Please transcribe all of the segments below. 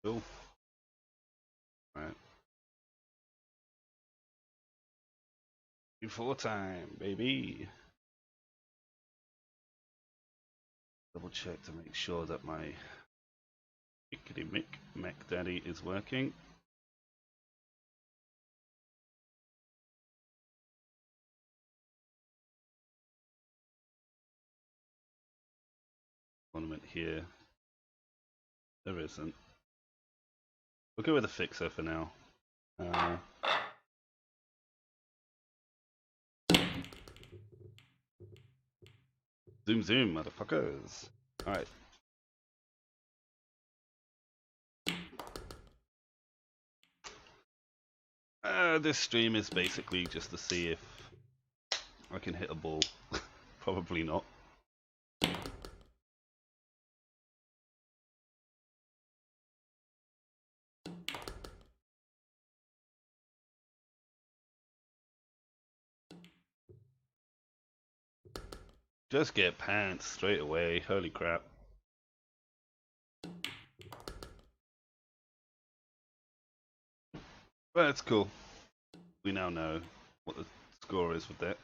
Cool. Alright. Before time, baby. Double check to make sure that my Mickety Mick Mac Daddy is working. Ornament here. There isn't. We'll go with a fixer for now. Zoom zoom, motherfuckers. Alright. This stream is basically just to see if I can hit a ball. Probably not. Just get pants straight away. Holy crap. But it's cool. We now know what the score is with that.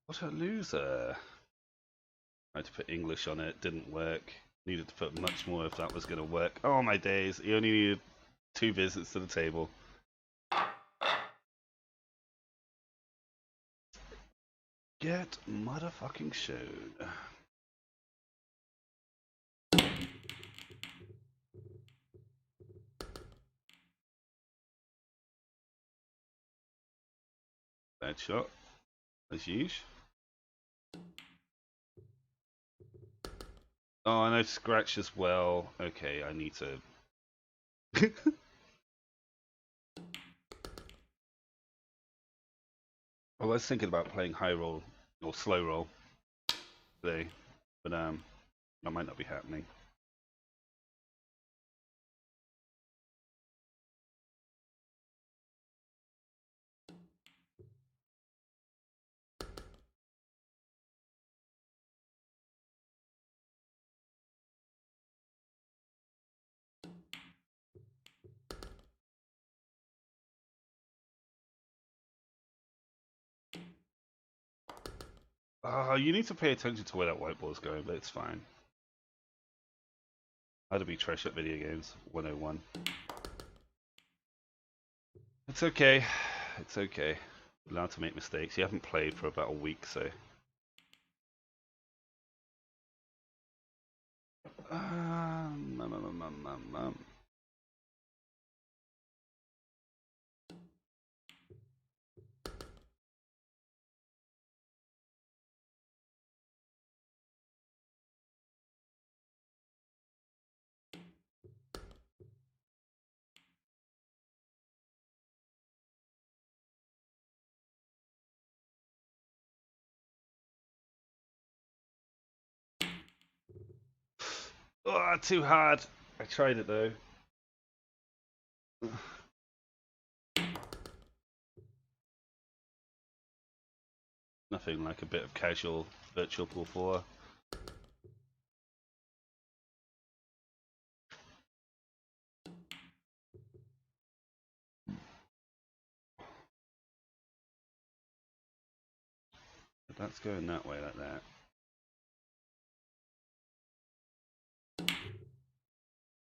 What a loser. Tried to put English on it, didn't work. Needed to put much more if that was going to work. Oh my days, he only needed 2 visits to the table. Get motherfucking shown. Bad shot, as usual. Oh, and I scratched as well. Okay, I need to... I was thinking about playing high roll or slow roll today, but that might not be happening. You need to pay attention to where that white ball is going, but it's fine. How to be trash at video games 101. It's okay. It's okay. You're allowed to make mistakes. You haven't played for about a week, so. Oh, too hard. I tried it though. Nothing like a bit of casual virtual pool 4. But that's going that way like that.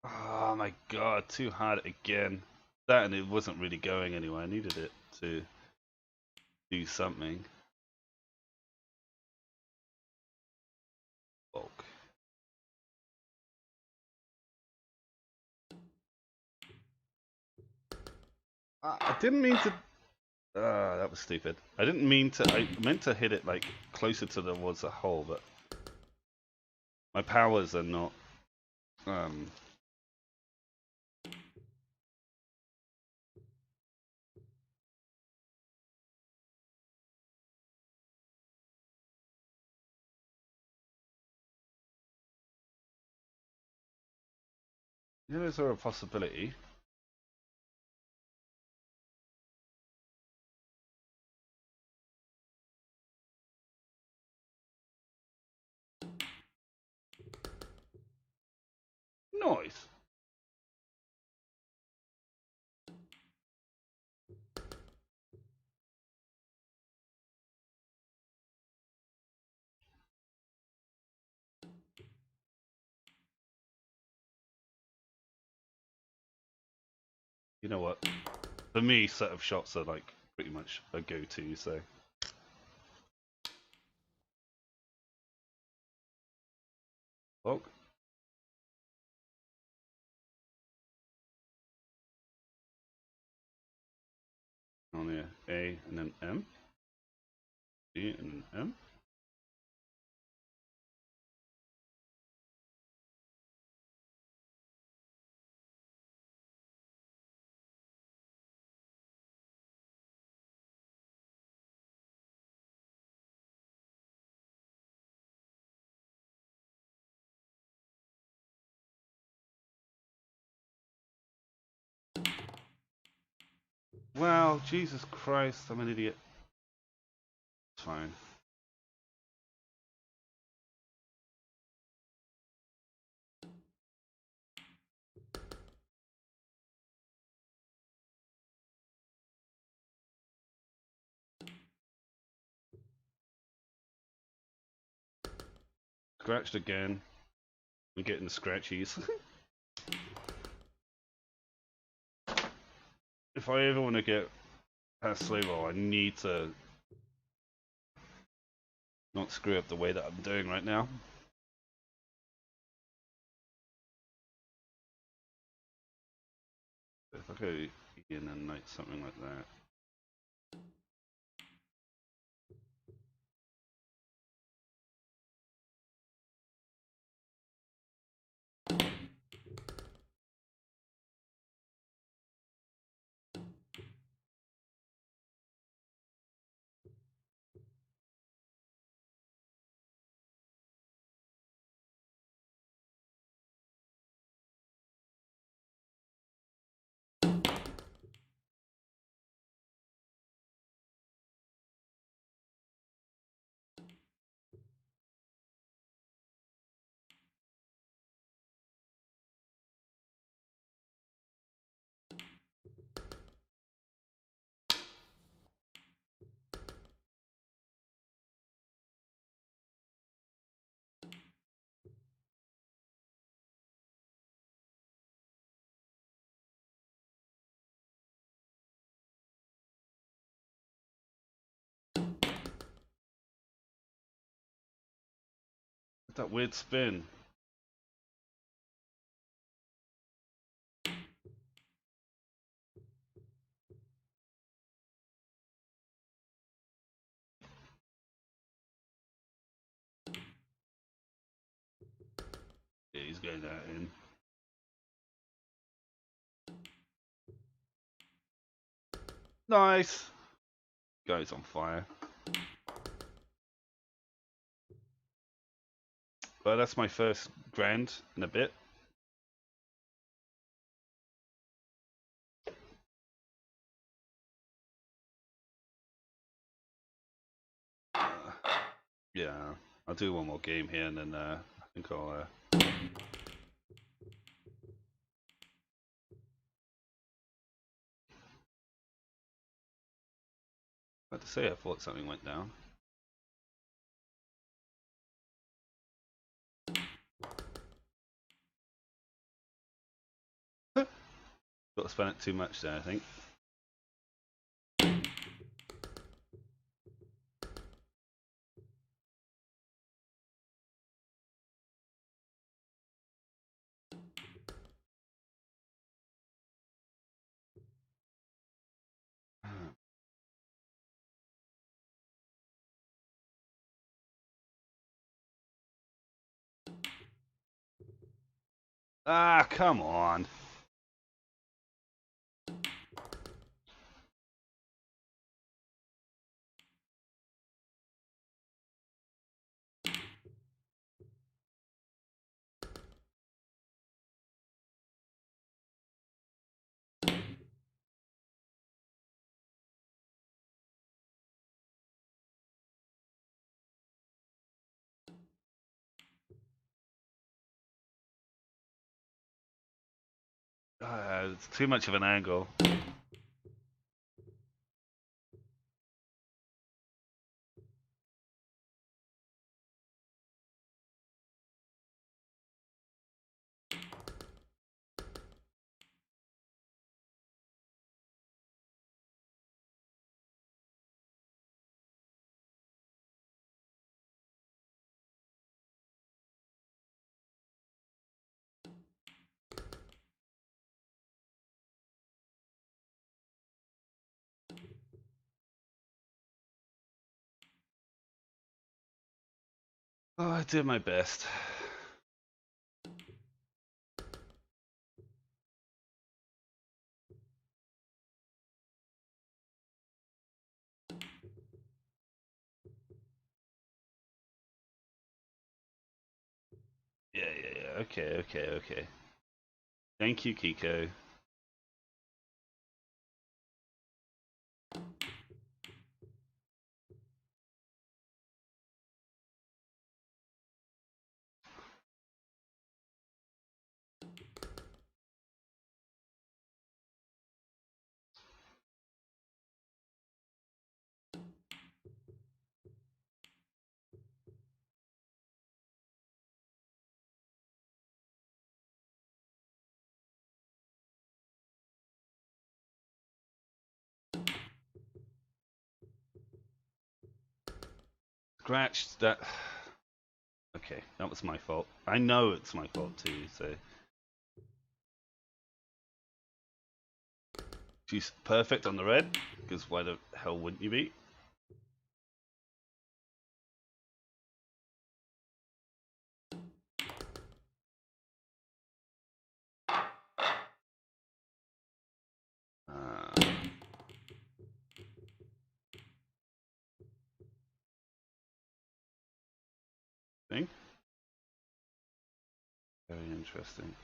Oh my god, too hard again. That, and it wasn't really going anywhere. I needed it to do something. Bulk. I didn't mean to. That was stupid. I didn't mean to. I meant to hit it like closer towards the hole, but my powers are not. Yellows are a possibility. Nice. You know what? For me, set of shots are like pretty much a go-to. So log on here, A and then M, D and then M. Wow, Jesus Christ, I'm an idiot. It's fine. Scratched again. I'm getting the scratchies. If I ever want to get past slow roll, I need to not screw up the way that I'm doing right now. If I go in and like something like that. That weird spin. Yeah, he's going that in. Nice. Guy's on fire. Well, that's my first grand in a bit. Yeah, I'll do one more game here and then I think I'll. About to say, I thought something went down. Got to spend it too much there, I think. Ah, come on. It's too much of an angle. Oh, I did my best. Yeah. Okay. Thank you, Kiko. Scratched that. Okay, that was my fault. I know it's my fault too, so. She's perfect on the red, because why the hell wouldn't you be? Thing? Very interesting.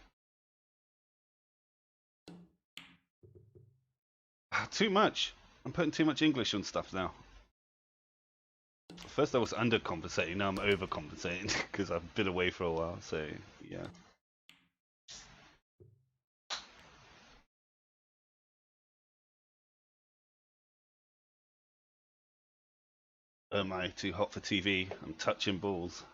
Too much. I'm putting too much English on stuff now. First I was undercompensating, now I'm overcompensating because I've been away for a while, so yeah. Am I too hot for TV? I'm touching balls.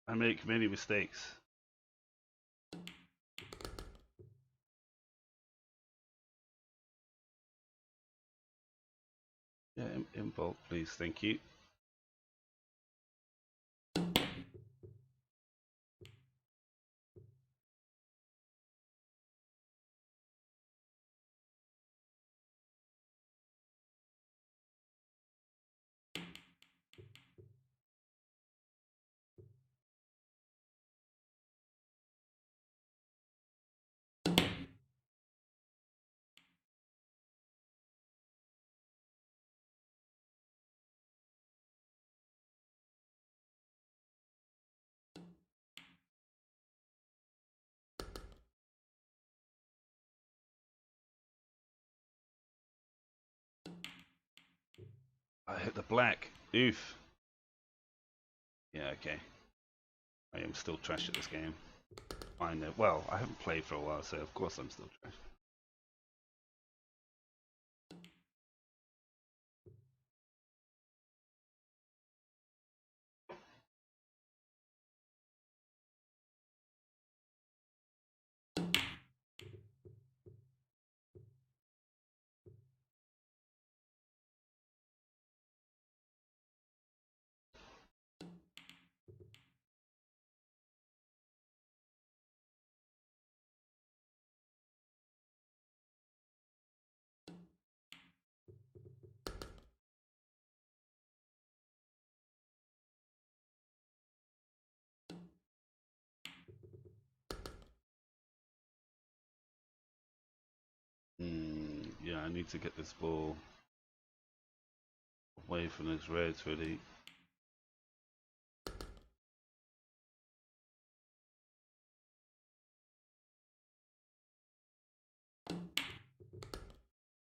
I make many mistakes. Yeah, in bulk, please, thank you. I hit the black. Oof. Yeah, okay. I am still trash at this game. I know. Well, I haven't played for a while, so of course I'm still trash. Yeah, I need to get this ball away from those reds, really.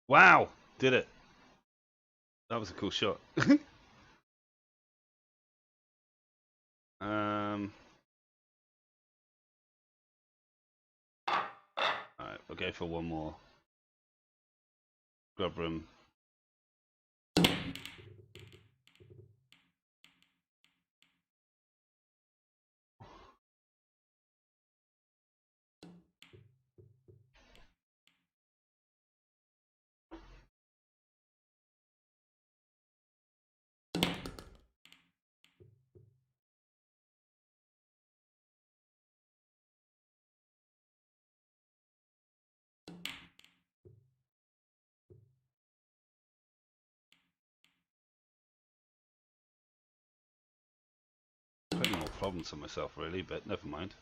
Wow! Did it. That was a cool shot. um. Alright, we'll go for one more. Grub room. Putting more problems on myself, really, but never mind.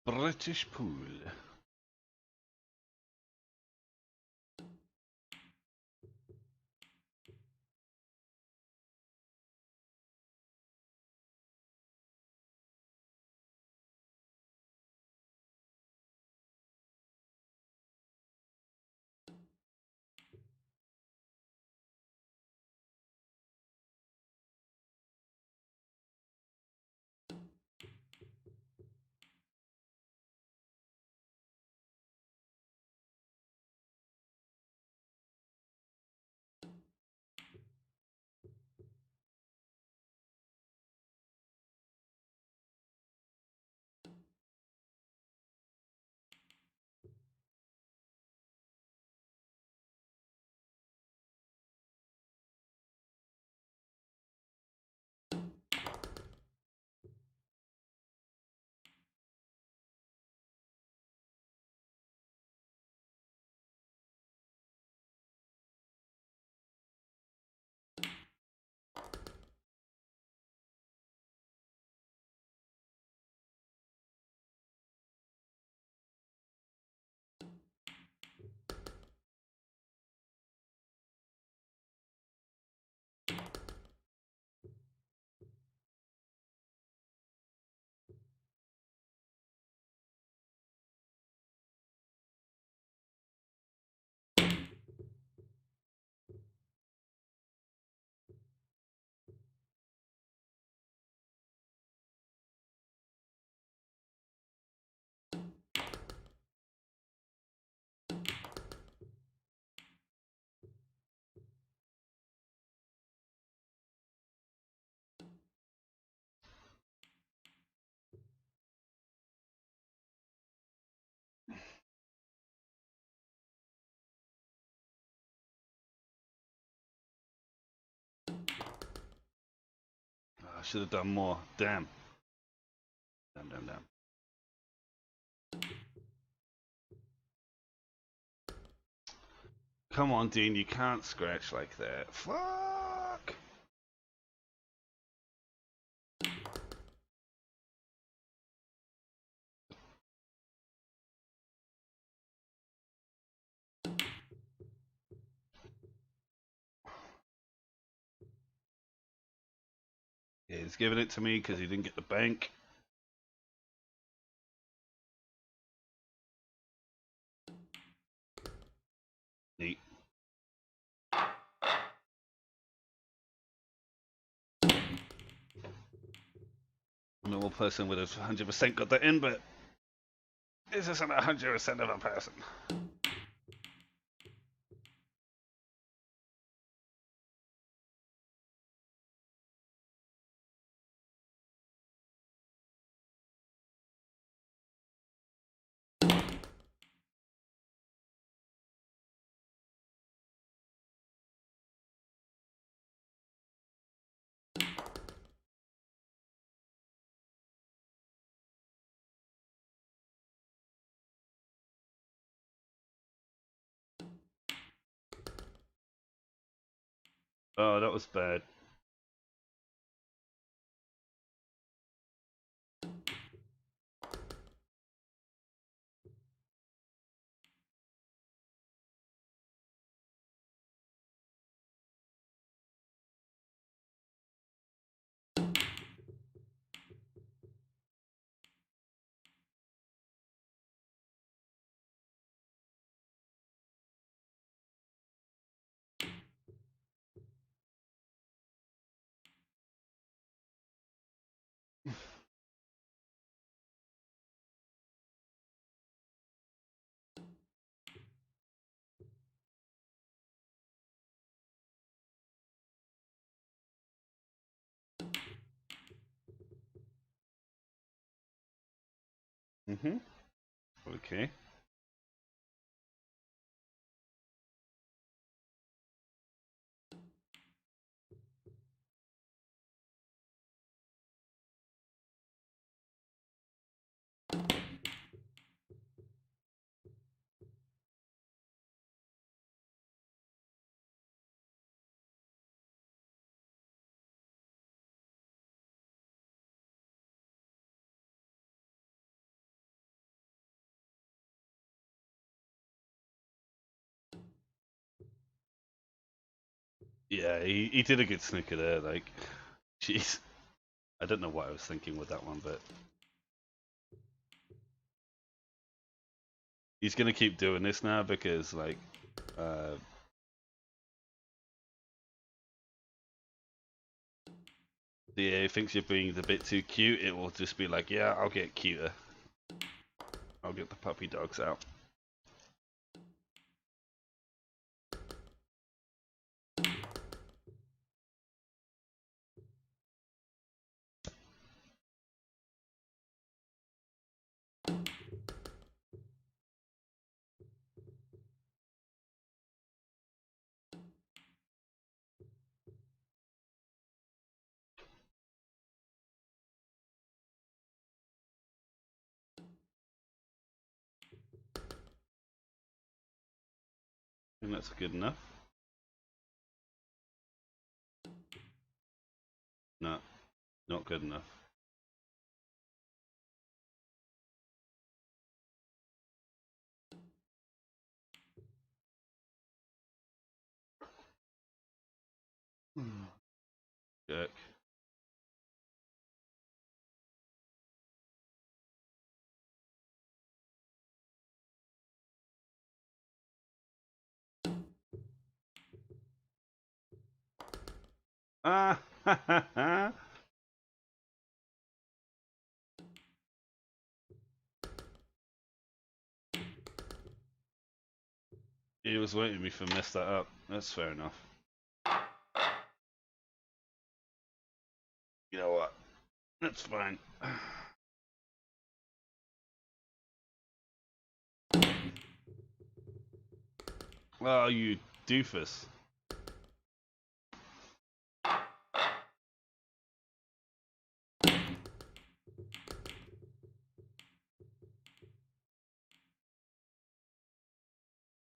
British pool. I should have done more. Damn. Damn. Come on, Dean, you can't scratch like that. Fuck! Yeah, he's giving it to me because he didn't get the bank. Neat. A normal person would have 100% got that in, but this isn't 100% of a person. Oh, that was bad. Mhm. Okay. Yeah, he did a good snooker there. Like, jeez, I don't know what I was thinking with that one, but he's gonna keep doing this now because like, uh, the EA thinks you're being a bit too cute. It will just be like, yeah, I'll get cuter. I'll get the puppy dogs out. And that's good enough. No, not good enough. Jerk. Ah, ha ha ha. He was waiting me for mess that up. That's fair enough. You know what? That's fine. Oh, you doofus.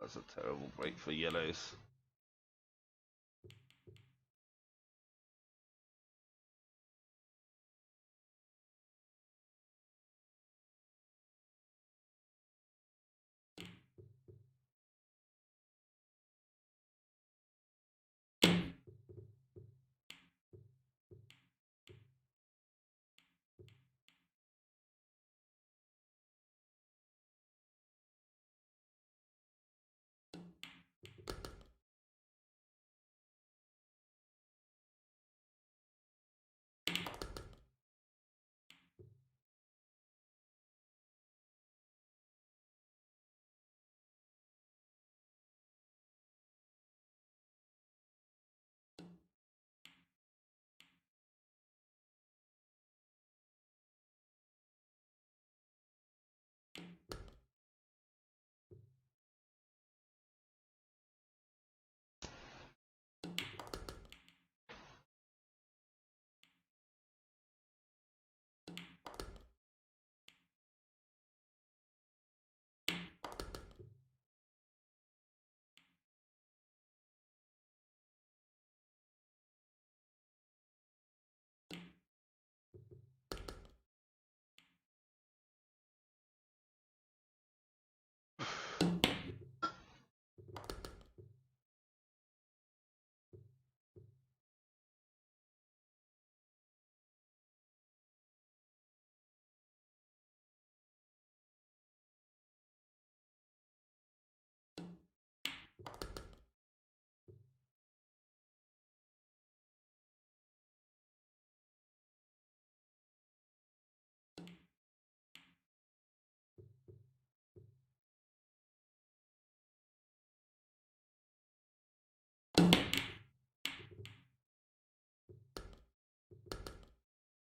That's a terrible break for yellows.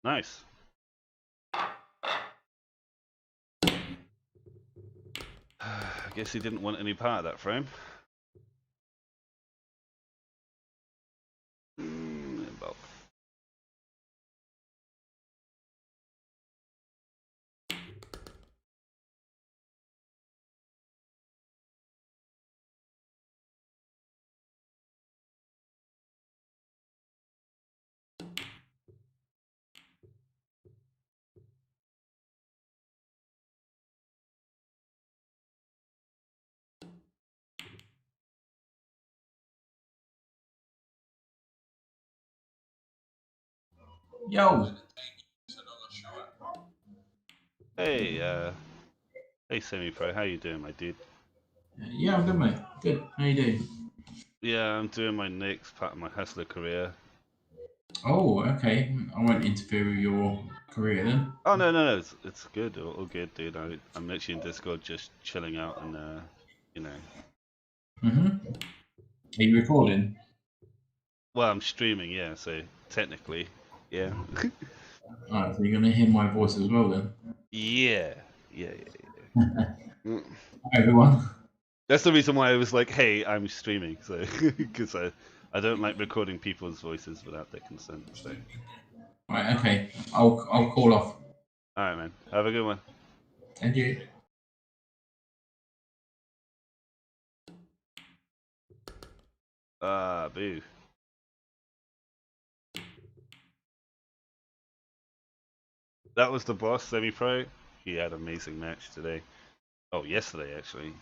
Nice. I guess he didn't want any part of that frame. Well. Yo. Hey, hey SemiPro, how you doing, my dude? Yeah, I'm good, mate. Good. How you doing? Yeah, I'm doing my next part of my hustler career. Oh, okay. I won't interfere with your career then. Oh no, it's good, all good, dude. I'm actually in Discord, just chilling out and you know. Are you recording? Well, I'm streaming, yeah. So technically, yeah. Alright, so you're gonna hear my voice as well then. Yeah, yeah. Mm. Hi, everyone. That's the reason why I was like, "Hey, I'm streaming," so because I don't like recording people's voices without their consent. So, Right, okay. I'll call off. all right, man. Have a good one. And you. Boo. That was the boss, semi-pro. He had an amazing match today. Oh, yesterday actually.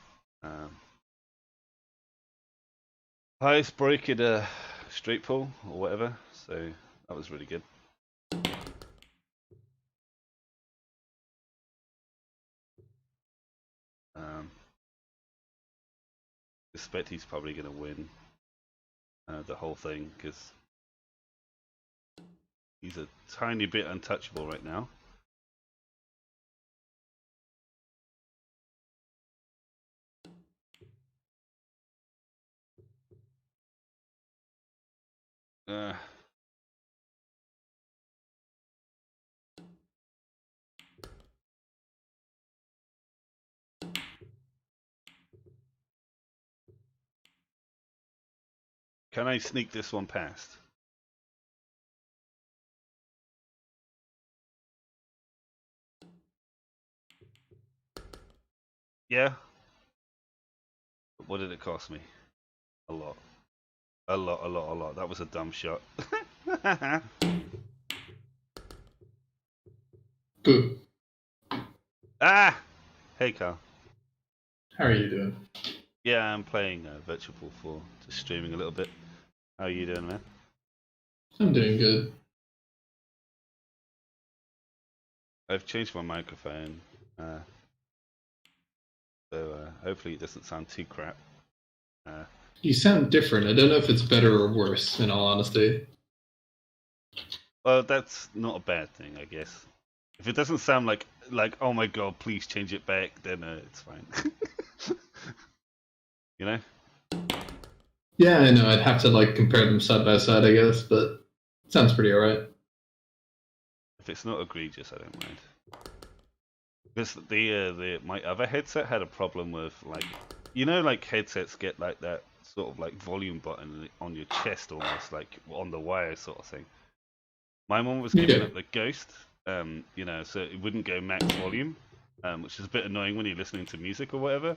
Um, highest break at a straight pull or whatever. So that was really good. Um, expect he's probably going to win the whole thing because he's a tiny bit untouchable right now. Uh, can I sneak this one past? Yeah. But what did it cost me? A lot. A lot. That was a dumb shot. Boo. Ah! Hey, Carl. How are you doing? Yeah, I'm playing Virtual Pool 4, just streaming a little bit. How are you doing, man? I'm doing good. I've changed my microphone, so hopefully it doesn't sound too crap. You sound different. I don't know if it's better or worse, in all honesty. Well, that's not a bad thing, I guess. If it doesn't sound like oh my god, please change it back, then it's fine. You know? Yeah, I know. I'd have to like compare them side by side, I guess, but it sounds pretty alright. If it's not egregious, I don't mind. Because the my other headset had a problem with like, you know, like headsets get like that sort of like volume button on your chest almost like on the wire sort of thing. My one was giving Yeah. up the ghost, you know, so it wouldn't go max volume, which is a bit annoying when you're listening to music or whatever.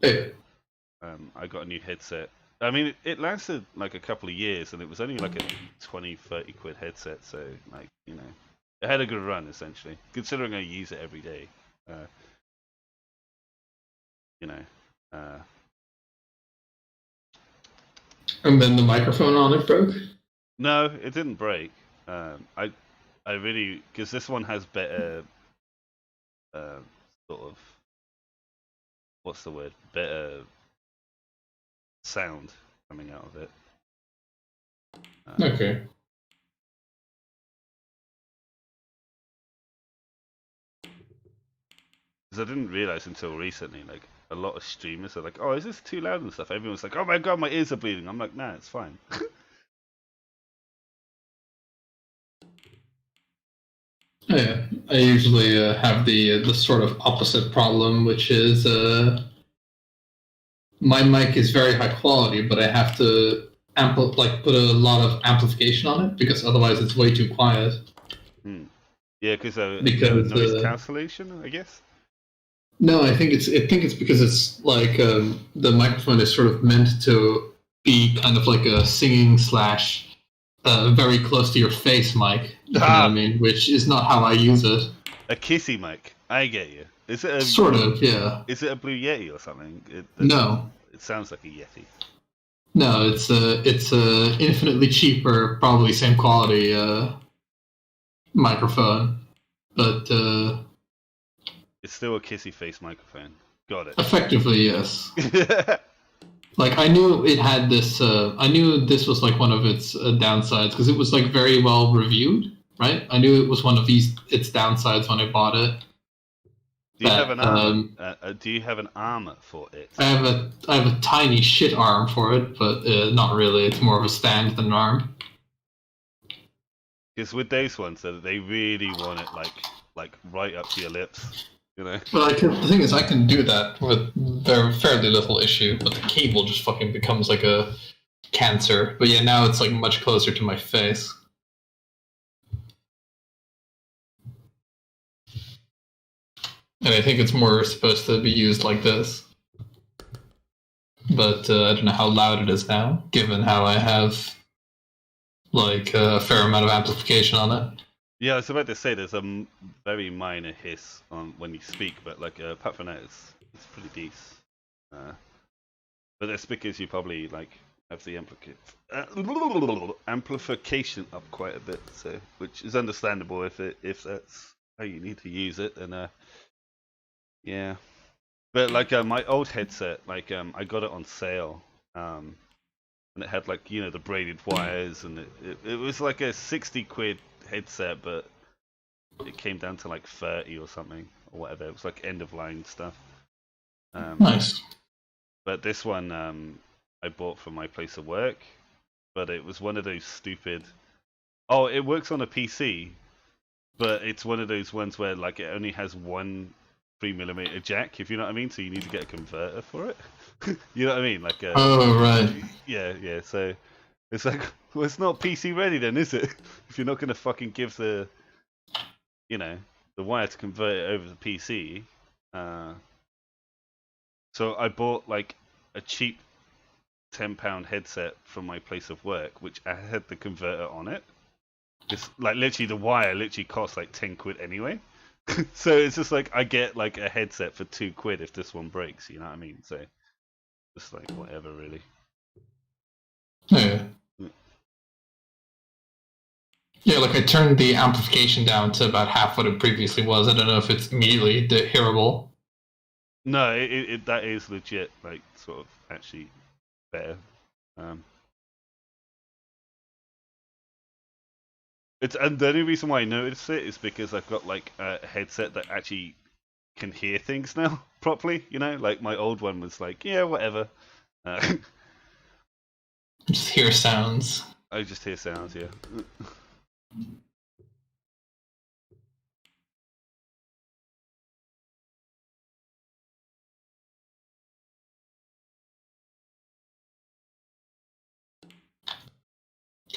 Hey. I got a new headset. I mean, it lasted like a couple of years, and it was only like a 20, 30 quid headset, so like, you know, it had a good run essentially, considering I use it every day. Uh, you know, uh, And then the microphone on it broke? no, it didn't break. I really, because this one has better, uh, sort of, what's the word? Better sound coming out of it. Okay. Because I didn't realize until recently, like a lot of streamers are like, "Oh, is this too loud and stuff?" Everyone's like, "Oh my god, my ears are bleeding." I'm like, "Nah, it's fine." Yeah, I usually have the sort of opposite problem, which is my mic is very high quality, but I have to put a lot of amplification on it because otherwise it's way too quiet. Hmm. Yeah, because you have Because noise cancellation, I guess. no, I think it's because it's like the microphone is sort of meant to be kind of like a singing slash very close to your face mic. If you know what I mean, which is not how I use it. A kissy mic. I get you. Is it a Sort of, yeah. Is it a Blue Yeti or something? No, It sounds like a Yeti. no, it's a infinitely cheaper, probably same quality microphone, but It's still a kissy face microphone. Got it. effectively yes. Like I knew it had this. I knew this was like one of its downsides because it was like very well reviewed, right? I knew it was one of its downsides when I bought it. Do you have an arm? Do you have an arm for it? I have a tiny shit arm for it, but not really. It's more of a stand than an arm. Because with those ones, they really want it like right up to your lips, you know. Well, the thing is, I can do that with fairly little issue, but the cable just fucking becomes like a cancer. But yeah, now it's like much closer to my face. And I think it's more supposed to be used like this. But I don't know how loud it is now, given how I have like a fair amount of amplification on it. Yeah, I was about to say there's a very minor hiss on when you speak, but like apart from that, it's pretty decent. But that's because you probably like have the amplification up quite a bit, so which is understandable if that's how you need to use it. And yeah, but like my old headset, like I got it on sale, and it had like the braided wires, and it was like a 60 quid headset, but it came down to like 30 or something or whatever. It was like end of line stuff. Nice. But this one I bought from my place of work, but it was one of those stupid. Oh, it works on a PC, but it's one of those ones where like it only has one 3mm jack, if you know what I mean. So you need to get a converter for it. You know what I mean? Like oh right. Yeah. So it's like, well, it's not PC ready then, is it? If you're not gonna fucking give the wire to convert it over to PC. So I bought like a cheap £10 headset from my place of work, which I had the converter on it. It's like literally the wire literally costs like 10 quid anyway. So it's just like I get like a headset for 2 quid if this one breaks, you know what I mean? So just like whatever really. Yeah. Yeah, like I turned the amplification down to about half what it previously was. I don't know if it's immediately hearable. No, that is legit, like sort of actually better. And the only reason why I noticed it is because I've got like a headset that actually can hear things now properly. Like my old one was like, yeah, whatever. Just hear sounds. I just hear sounds, yeah.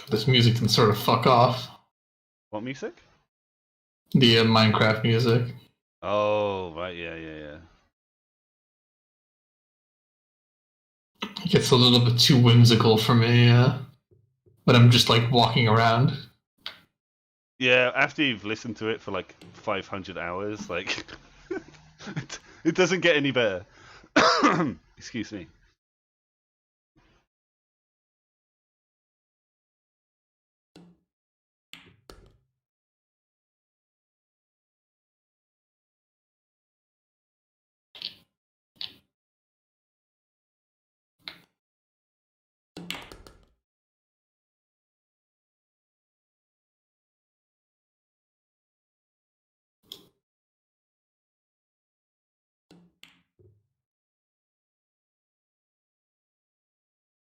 This music can sort of fuck off. What music? The Minecraft music. Oh, right, yeah. It gets a little bit too whimsical for me when I'm just like walking around. Yeah, after you've listened to it for like 500 hours, like it doesn't get any better. Excuse me.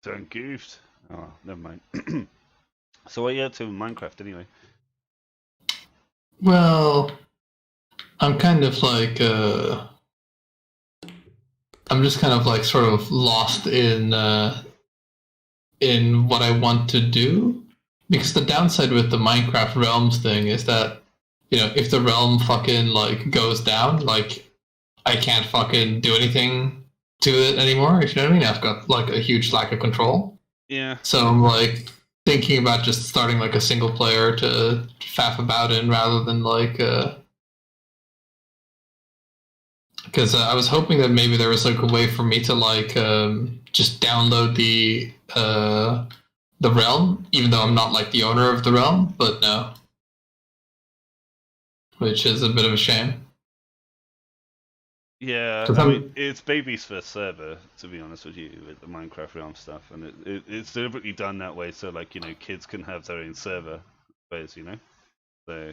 Done goofed. Oh, never mind. So what are you up to in Minecraft anyway? Well, I'm kind of like I'm just kind of like sort of lost in what I want to do, because the downside with the Minecraft Realms thing is that, you know, if the realm fucking like goes down, like I can't fucking do anything to it anymore. If you know what I mean, I've got like a huge lack of control. Yeah. So I'm like thinking about just starting like a single player to faff about in rather than like because I was hoping that maybe there was like a way for me to like just download the realm, even though I'm not like the owner of the realm, but no, which is a bit of a shame. Yeah, 'Cause I mean, I'm- it's baby's first server, to be honest with you, with the Minecraft Realm stuff, and it's deliberately done that way so, like, you know, kids can have their own server, players, you know? So,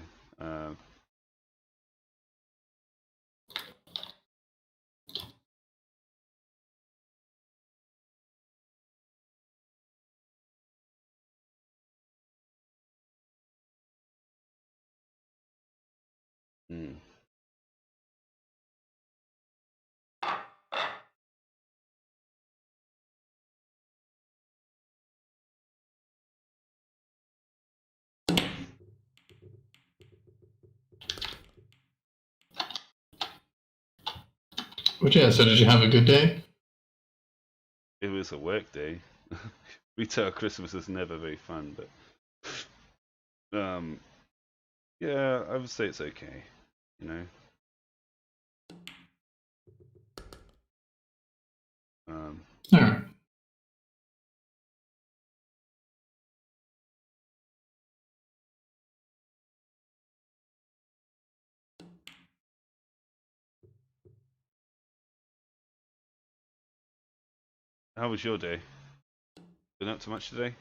hmm. But yeah, so did you have a good day? It was a work day. Retail Christmas is never very fun, but, yeah, I would say it's okay, you know? Alright. How was your day? Been up to much today?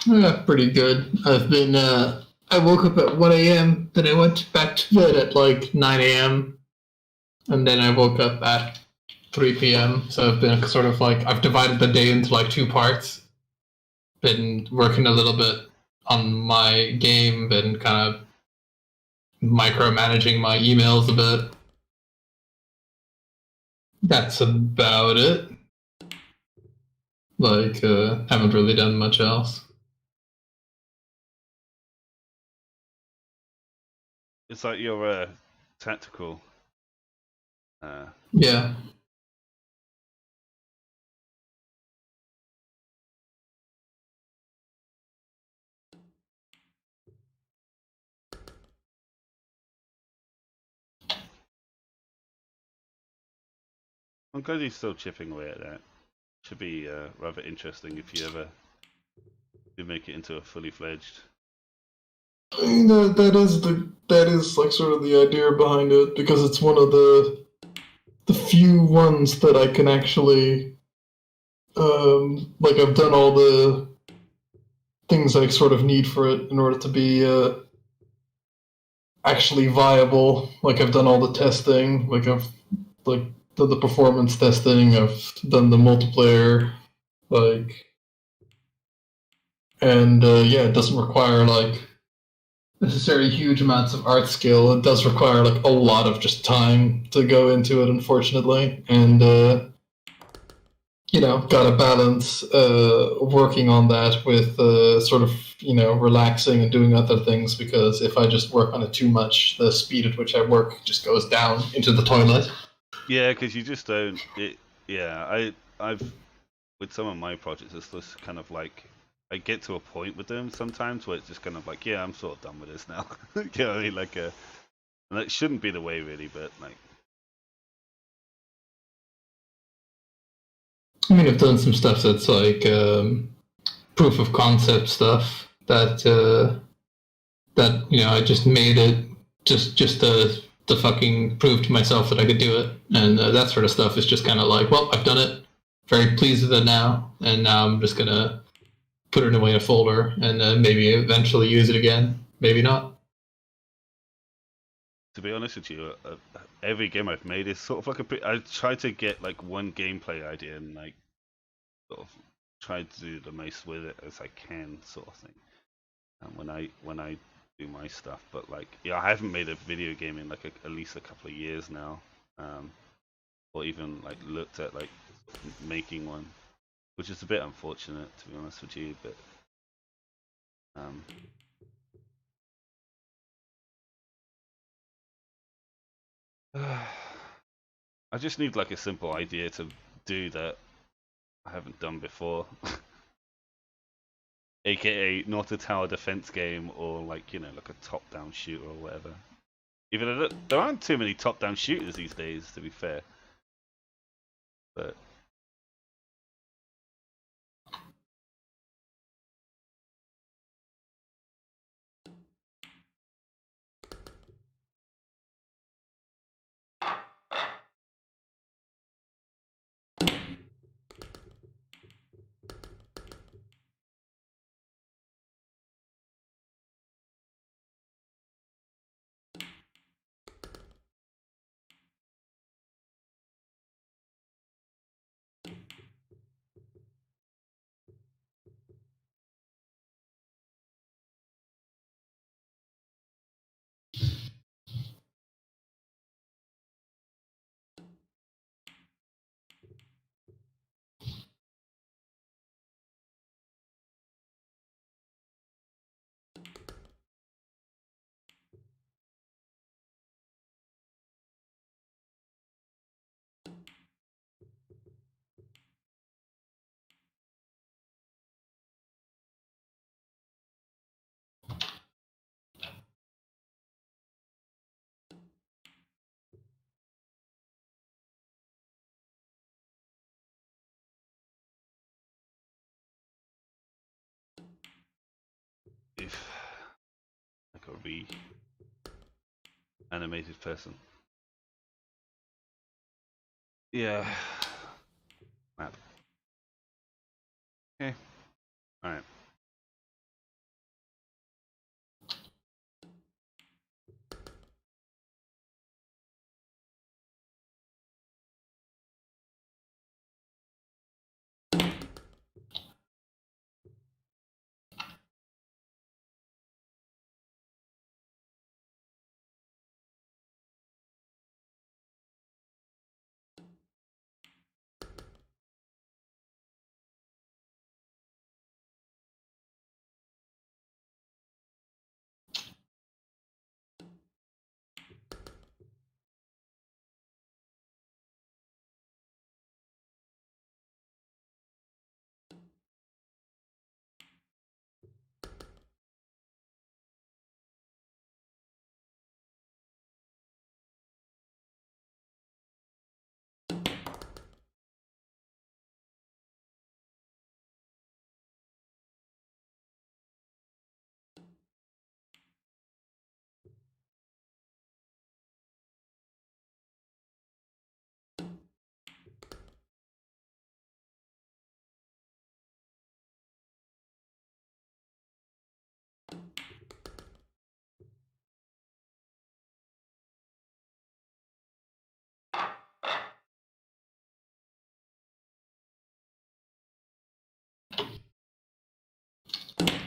Yeah, pretty good. I've been I woke up at 1 a.m., then I went back to bed at like 9 a.m., and then I woke up at 3 p.m. So I've been sort of like, I've divided the day into like two parts. Been working a little bit on my game, been kind of micromanaging my emails a bit. That's about it. Like, haven't really done much else. It's like your tactical. Yeah. I'm glad you're still chipping away at that. Should be rather interesting if you ever do make it into a fully fledged. I mean, that is like sort of the idea behind it, because it's one of the few ones that I can actually like, I've done all the things I sort of need for it in order to be actually viable. Like, I've done all the testing, like I've like done the performance testing, I've done the multiplayer, like, and yeah, it doesn't require like necessarily huge amounts of art skill. It does require like a lot of just time to go into it, unfortunately, and you know, gotta balance working on that with sort of, you know, relaxing and doing other things, because if I just work on it too much, the speed at which I work just goes down into the toilet. Yeah, because you just don't. Yeah, I've with some of my projects, it's just kind of like I get to a point with them sometimes where it's just kind of like, yeah, I'm sort of done with this now. You know what I mean? Like, and that shouldn't be the way, really, but like, I mean, I've done some stuff that's like proof of concept stuff that, you know, I just made it just to fucking prove to myself that I could do it, and that sort of stuff is just kind of like, well, I've done it, very pleased with it now, and now I'm just gonna put it away in a folder and maybe eventually use it again, maybe not. to be honest with you, every game I've made is sort of like I try to get like one gameplay idea and like sort of try to do the most with it as I can, sort of thing. And when I do my stuff. But like, yeah, I haven't made a video game in like at least a couple of years now, or even like looked at like making one, which is a bit unfortunate, to be honest with you. But I just need like a simple idea to do that I haven't done before. AKA not a tower defense game, or like, you know, like a top-down shooter or whatever. Even though there aren't too many top-down shooters these days, to be fair. But if like a re-animated person. Yeah. Map. Okay. Alright.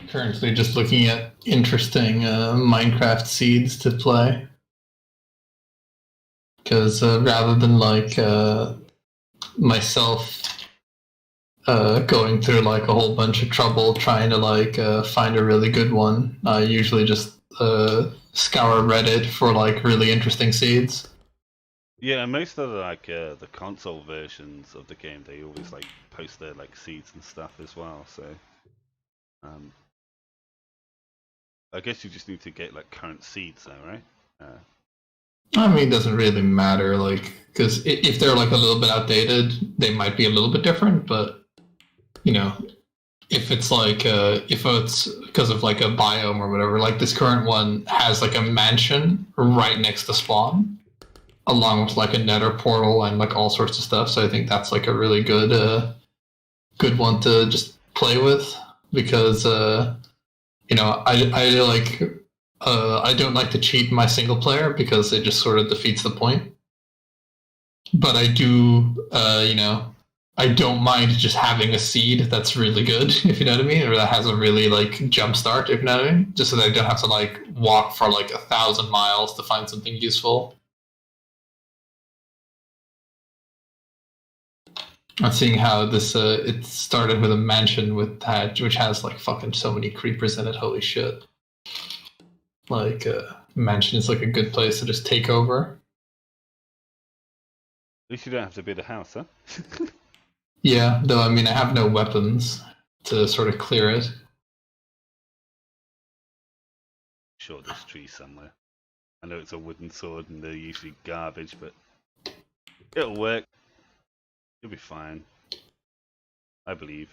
Currently just looking at interesting Minecraft seeds to play. Because rather than like myself going through like a whole bunch of trouble trying to like find a really good one, I usually just scour Reddit for like really interesting seeds. Yeah, and most of the console versions of the game, they always like post their like seeds and stuff as well. So, I guess you just need to get like current seeds now, right? I mean, it doesn't really matter, like, because if they're like a little bit outdated, they might be a little bit different. But you know, if it's like if it's because of like a biome or whatever, like this current one has like a mansion right next to spawn, along with like a nether portal and like all sorts of stuff. So I think that's like a really good good one to just play with, because you know, I like I don't like to cheat my single player because it just sort of defeats the point. But I do you know, I don't mind just having a seed that's really good, if you know what I mean, or that has a really like jump start, if you know what I mean, just so that I don't have to like walk for like 1,000 miles to find something useful. I'm seeing how this it started with a mansion with that, which has like fucking so many creepers in it. Holy shit! Like mansion is like a good place to just take over. At least you don't have to build a house, huh? Yeah, though I mean I have no weapons to sort of clear it. Sure, there's trees somewhere. I know it's a wooden sword and they're usually garbage, but it'll work. You'll be fine. I believe.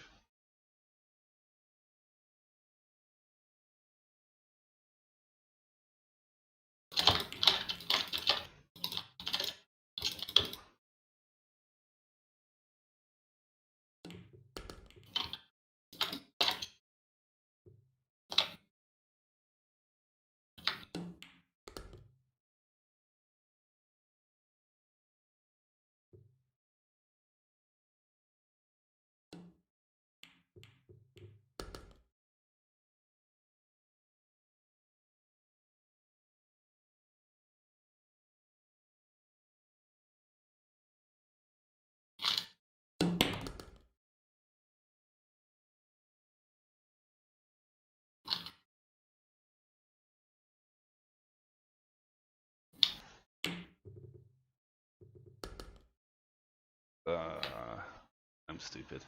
I'm stupid.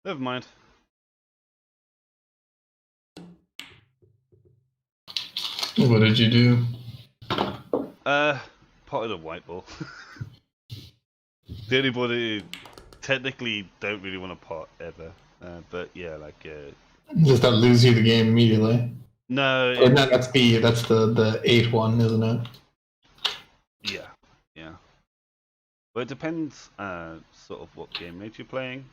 Never mind. What did you do? Potted a white ball. The only ball that you technically don't really want to pot ever. But yeah, like Does that lose you the game immediately? no, Or no, that's the 8-1, isn't it? yeah. Well, it depends sort of what game mode you're playing.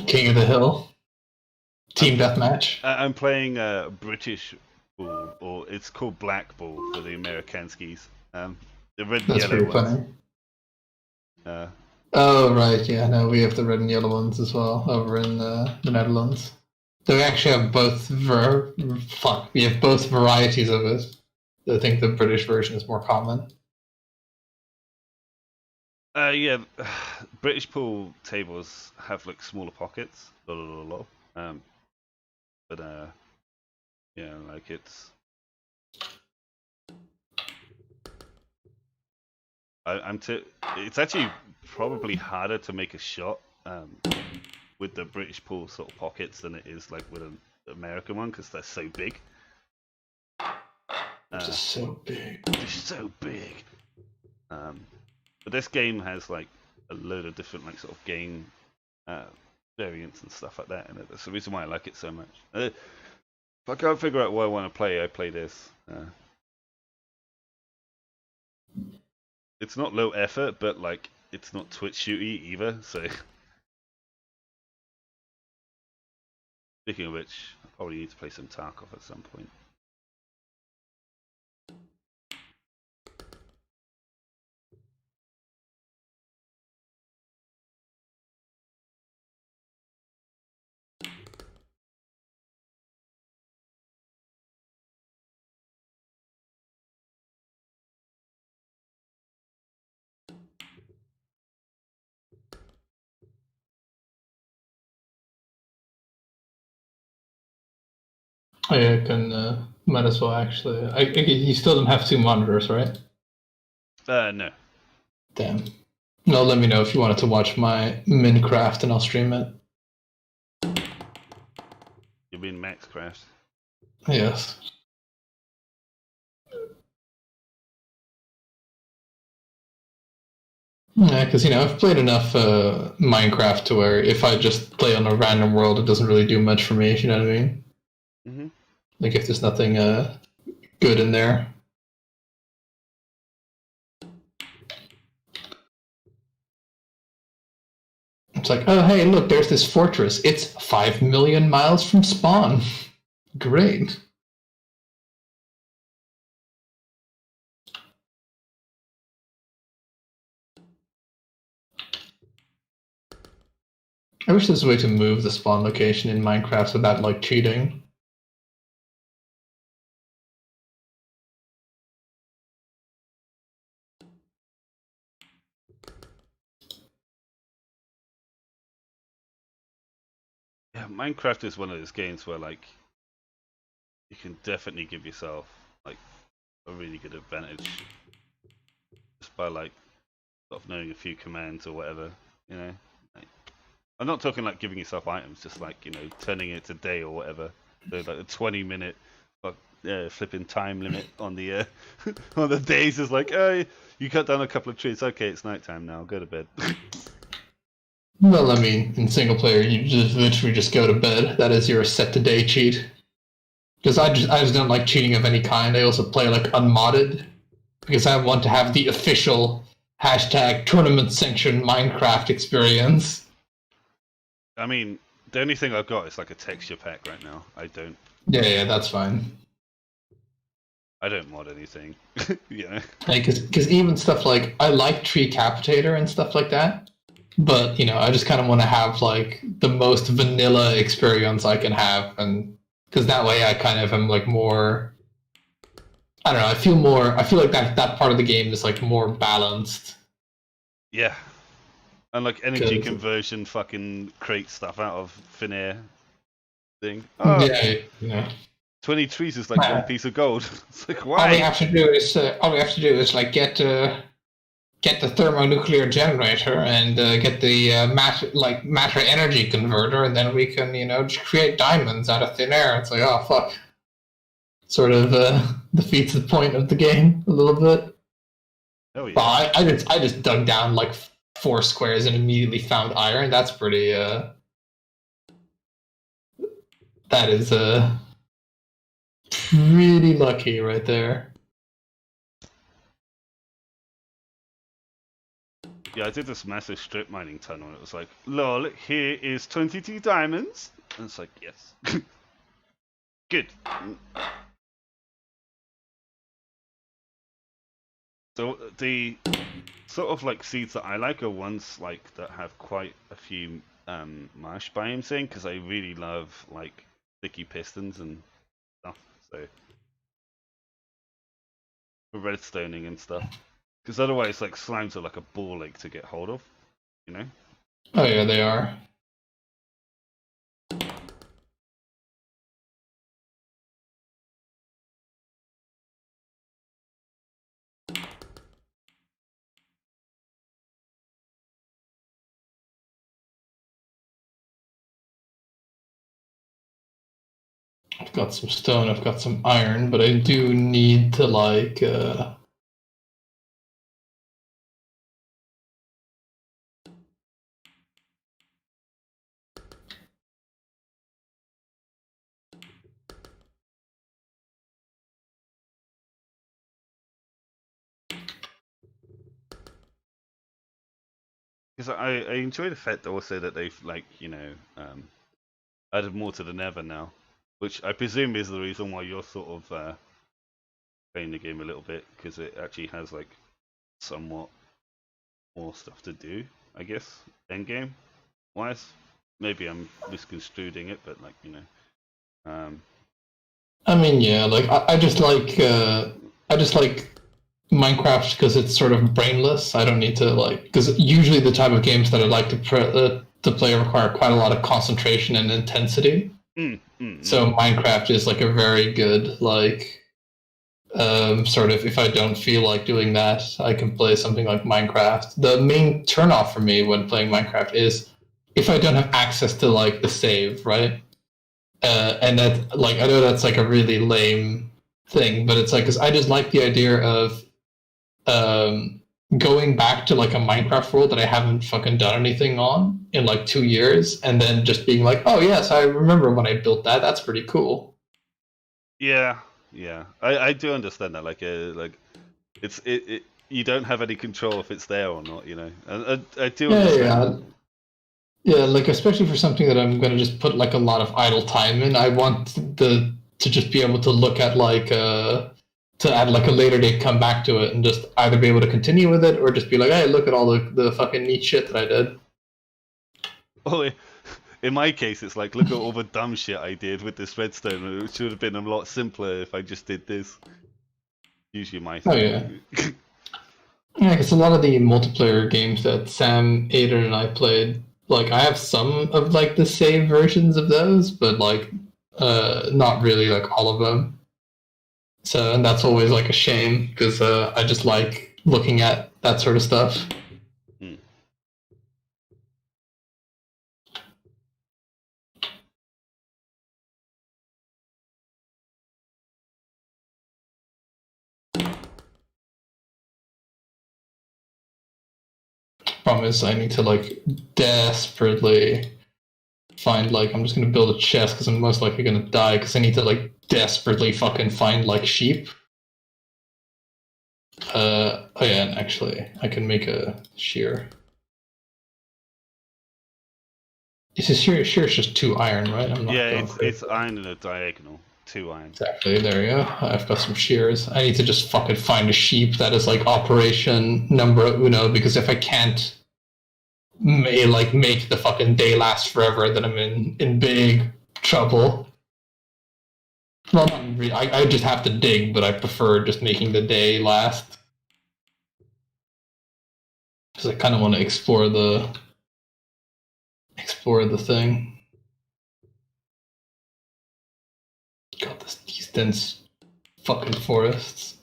King of the Hill. Team deathmatch. I'm playing British ball, or it's called black ball for the Amerikanskis. The red and That's yellow pretty ones. funny. Oh right, yeah. No, we have the red and yellow ones as well over in the Netherlands. So we actually have both. We have both varieties of it. I think the British version is more common. Yeah, British pool tables have like smaller pockets. But yeah, like it's. It's actually probably harder to make a shot with the British pool sort of pockets than it is like with an American one because they're so big. Just so big. They're so big. But this game has like a load of different like sort of game variants and stuff like that, and that's the reason why I like it so much. If I can't figure out what I want to play, I play this. It's not low effort, but like it's not Twitch shooty either. So, speaking of which, I probably need to play some Tarkov at some point. I can might as well actually. You still don't have 2 monitors, right? No. Damn. No, let me know if you wanted to watch my Minecraft and I'll stream it. You mean Maxcraft? Yes. Yeah, because I've played enough Minecraft to where if I just play on a random world, it doesn't really do much for me. If you know what I mean? Mm-hmm. Like if there's nothing good in there. It's like, oh hey, look, there's this fortress. It's 5 million miles from spawn. Great. I wish there's a way to move the spawn location in Minecraft without like cheating. Yeah, Minecraft is one of those games where like you can definitely give yourself like a really good advantage just by like sort of knowing a few commands or whatever, you know. Like, I'm not talking like giving yourself items, just like, you know, turning it to day or whatever. So like a 20-minute flipping time limit on the on the days is like, oh, you cut down a couple of trees. Okay, it's nighttime now. Go to bed. Well, I mean, in single player, you just literally just go to bed. That is your set to day cheat. Because I just don't like cheating of any kind. I also play like unmodded because I want to have the official #tournament sanctioned Minecraft experience. I mean, the only thing I've got is like a texture pack right now. I don't. Yeah, that's fine. I don't mod anything. You know. Because even stuff like I like Tree Capitator and stuff like that. But, you know, I just kind of want to have, like, the most vanilla experience I can have, and because that way I kind of am, like, more, I don't know, I feel like that part of the game is, like, more balanced. Yeah. And, like, energy conversion fucking create stuff out of thin air thing. Oh, yeah, you know. 20 trees is like one piece of gold. It's like, why? All we have to do is, like, get the thermonuclear generator and get the matter energy converter, and then we can, you know, just create diamonds out of thin air. It's like, oh fuck, sort of defeats the point of the game a little bit. Oh yeah. But I just dug down like 4 squares and immediately found iron. That's pretty. That is pretty lucky right there. Yeah, I did this massive strip mining tunnel, and it was like, lol, here is 22 diamonds. And it's like, yes. Good. So the sort of like seeds that I like are ones like that have quite a few marsh biomes in, because I really love like sticky pistons and stuff. So for redstoning and stuff. Because otherwise, like, slimes are like a ball ache to get hold of, you know? Oh yeah, they are. I've got some stone, I've got some iron, but I do need to like Because I enjoy the fact also that they've, like, you know, added more to the Nether now, which I presume is the reason why you're sort of playing the game a little bit, because it actually has like somewhat more stuff to do, I guess, end game wise. Maybe I'm misconstruing it, but like, you know. I mean, yeah, like I just like Minecraft because it's sort of brainless. I don't need to like, because usually the type of games that I like to play require quite a lot of concentration and intensity. So Minecraft is like a very good like sort of, if I don't feel like doing that, I can play something like Minecraft. The main turnoff for me when playing Minecraft is if I don't have access to like the save, right? And that, like, I know that's like a really lame thing, but it's like, because I just like the idea of going back to like a Minecraft world that I haven't fucking done anything on in like 2 years, and then just being like, oh yes, I remember when I built that. That's pretty cool. Yeah, I do understand that. Like, it's you don't have any control if it's there or not, you know. And I do understand. Yeah, like especially for something that I'm gonna just put like a lot of idle time in. I want to just be able to look at like to add like a later date, come back to it, and just either be able to continue with it or just be like, hey, look at all the fucking neat shit that I did. Oh, in my case, it's like, look at all the dumb shit I did with this redstone. It should have been a lot simpler if I just did this. Usually my Oh, thing. yeah. Yeah, because a lot of the multiplayer games that Sam, Aiden, and I played, like, I have some of, like, the save versions of those, but, like, not really, like, all of them. So, and that's always, like, a shame, because I just like looking at that sort of stuff. Problem is, I need to, like, desperately find, like, I'm just gonna build a chest, because I'm most likely gonna die, because I need to, like, desperately fucking find, like, sheep. Oh yeah, and actually, I can make a shear. Is a shear is just 2 iron, right? I'm not Yeah, it's iron in a diagonal. 2 iron. Exactly, there you go. I've got some shears. I need to just fucking find a sheep that is like operation numero uno, because if I can't make the fucking day last forever, then I'm in big trouble. Well, I just have to dig, but I prefer just making the day last. Because I kind of want to explore the thing. God, these dense fucking forests.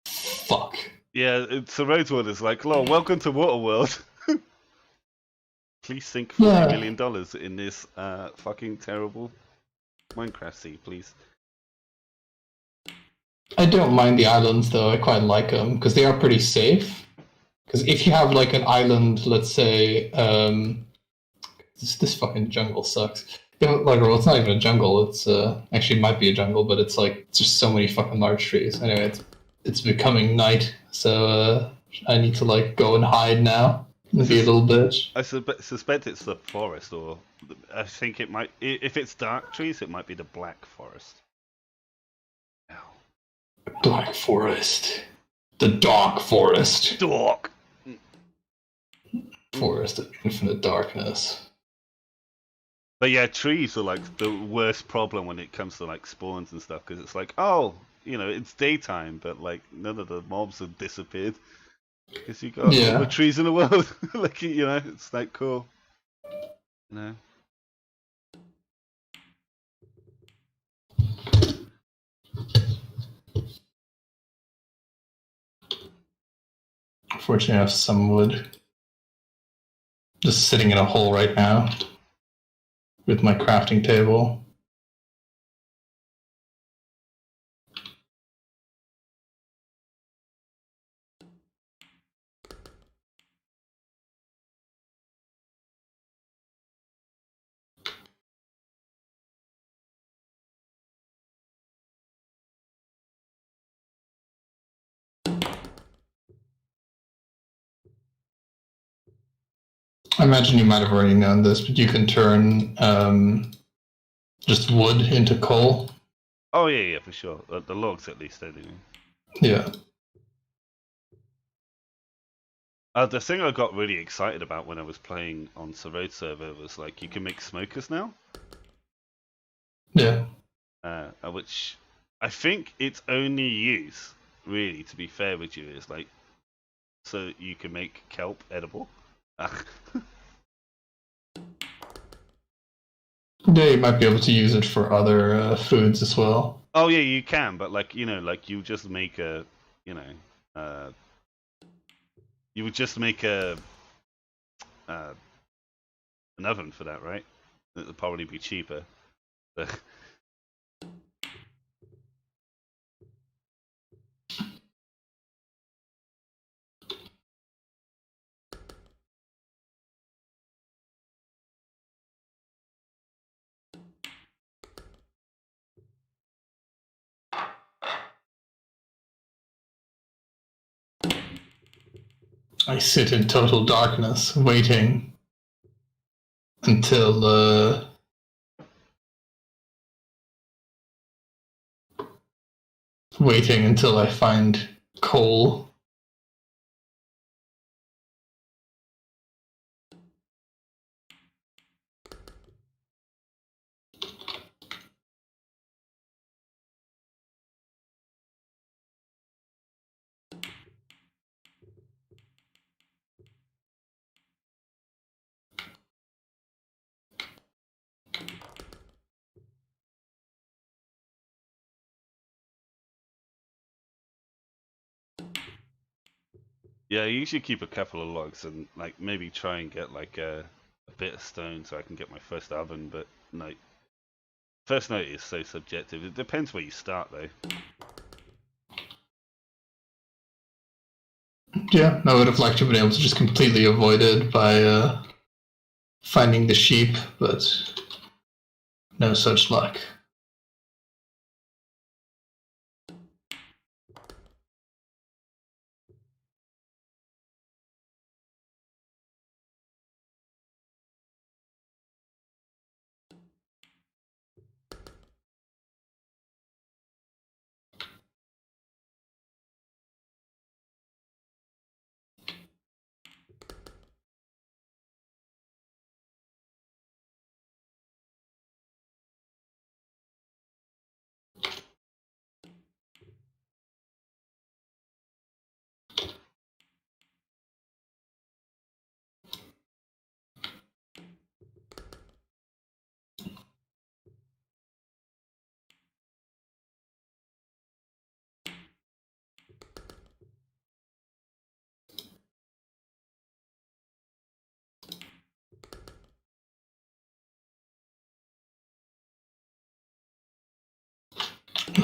Fuck. Yeah, it's the road one is like, "Hello, welcome to Waterworld." Please sink $40 million in this fucking terrible Minecraft sea, please. I don't mind the islands though. I quite like them because they are pretty safe. Because if you have like an island, let's say, this fucking jungle sucks. Like, well, it's not even a jungle. It's actually it might be a jungle, but it's like just so many fucking large trees. Anyway, it's becoming night, so I need to like go and hide now and be a little bitch. I suspect it's the forest, or I think it might. If it's dark trees, it might be the Black Forest. Black Forest, the Dark Forest. Dark. Forest of infinite darkness. But yeah, trees are like the worst problem when it comes to like spawns and stuff, because it's like, oh, you know, it's daytime, but like none of the mobs have disappeared because you got all the trees in the world. Like, you know, it's like cool. You know. Unfortunately, I have some wood just sitting in a hole right now with my crafting table. I imagine you might have already known this, but you can turn just wood into coal. Oh yeah, for sure. The logs at least, anyway. Yeah. The thing I got really excited about when I was playing on the road server was like you can make smokers now. Yeah. Which I think its only use, really, to be fair with you, is like so you can make kelp edible. Yeah, you might be able to use it for other foods as well. Oh yeah, you can, but like, you know, like you just make a, you know, you would just make a an oven for that, right? It would probably be cheaper. But I sit in total darkness, waiting until I find coal. Yeah, I usually keep a couple of logs and like maybe try and get like a bit of stone so I can get my first oven. But like first night is so subjective. It depends where you start though. Yeah, I would have liked to have been able to just completely avoid it by finding the sheep, but no such luck.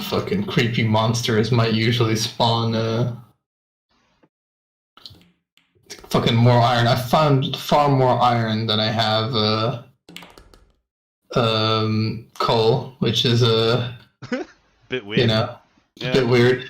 Fucking creepy monsters might usually spawn fucking more iron. I found far more iron than I have coal, which is Bit weird. you know, Yeah. a bit weird.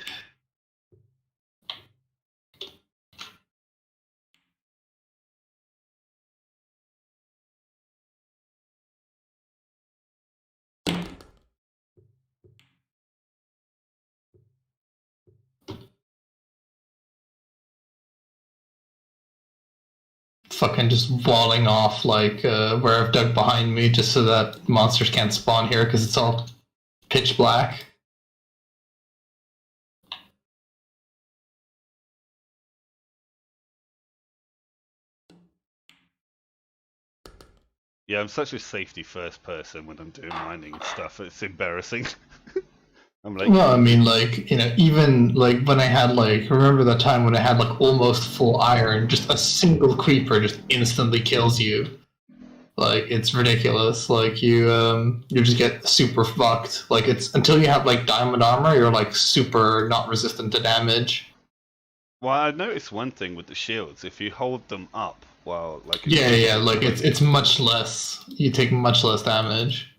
Fucking just walling off like where I've dug behind me just so that monsters can't spawn here because it's all pitch black. Yeah, I'm such a safety first person when I'm doing mining stuff. It's embarrassing. I'm like, Well, I mean, like, you know, even like when I had like, remember that time when I had like almost full iron, just a single creeper just instantly kills you. Like, it's ridiculous. Like, you just get super fucked. Like, it's until you have like diamond armor, you're like super not resistant to damage. well, I noticed one thing with the shields. If you hold them up while like Yeah, like it's much less. You take much less damage.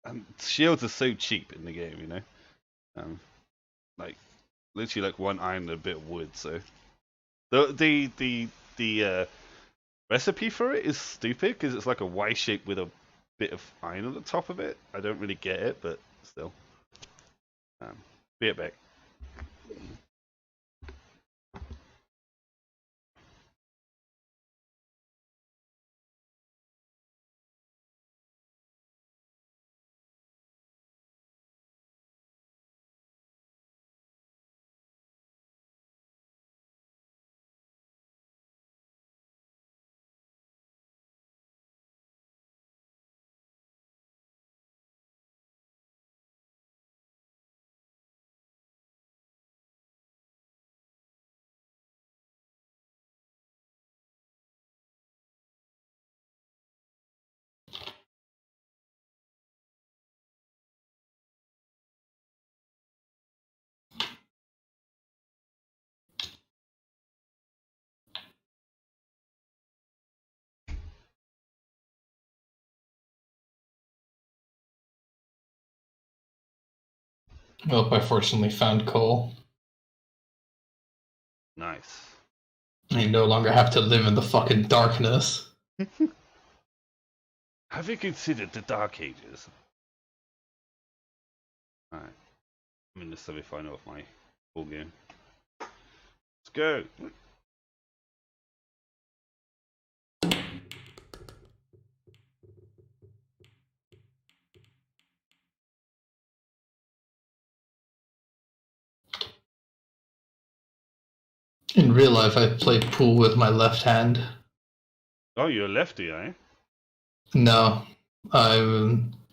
and shields are so cheap in the game, you know. Like literally like one iron and a bit of wood. So the recipe for it is stupid because it's like a Y shape with a bit of iron on the top of it. I don't really get it, but still. Be it back. Well, I fortunately found coal. Nice. I no longer have to live in the fucking darkness. Have you considered the Dark Ages? Alright. I'm in the semi-final of my full game. Let's go. In real life, I played pool with my left hand. Oh, you're a lefty, eh? No, I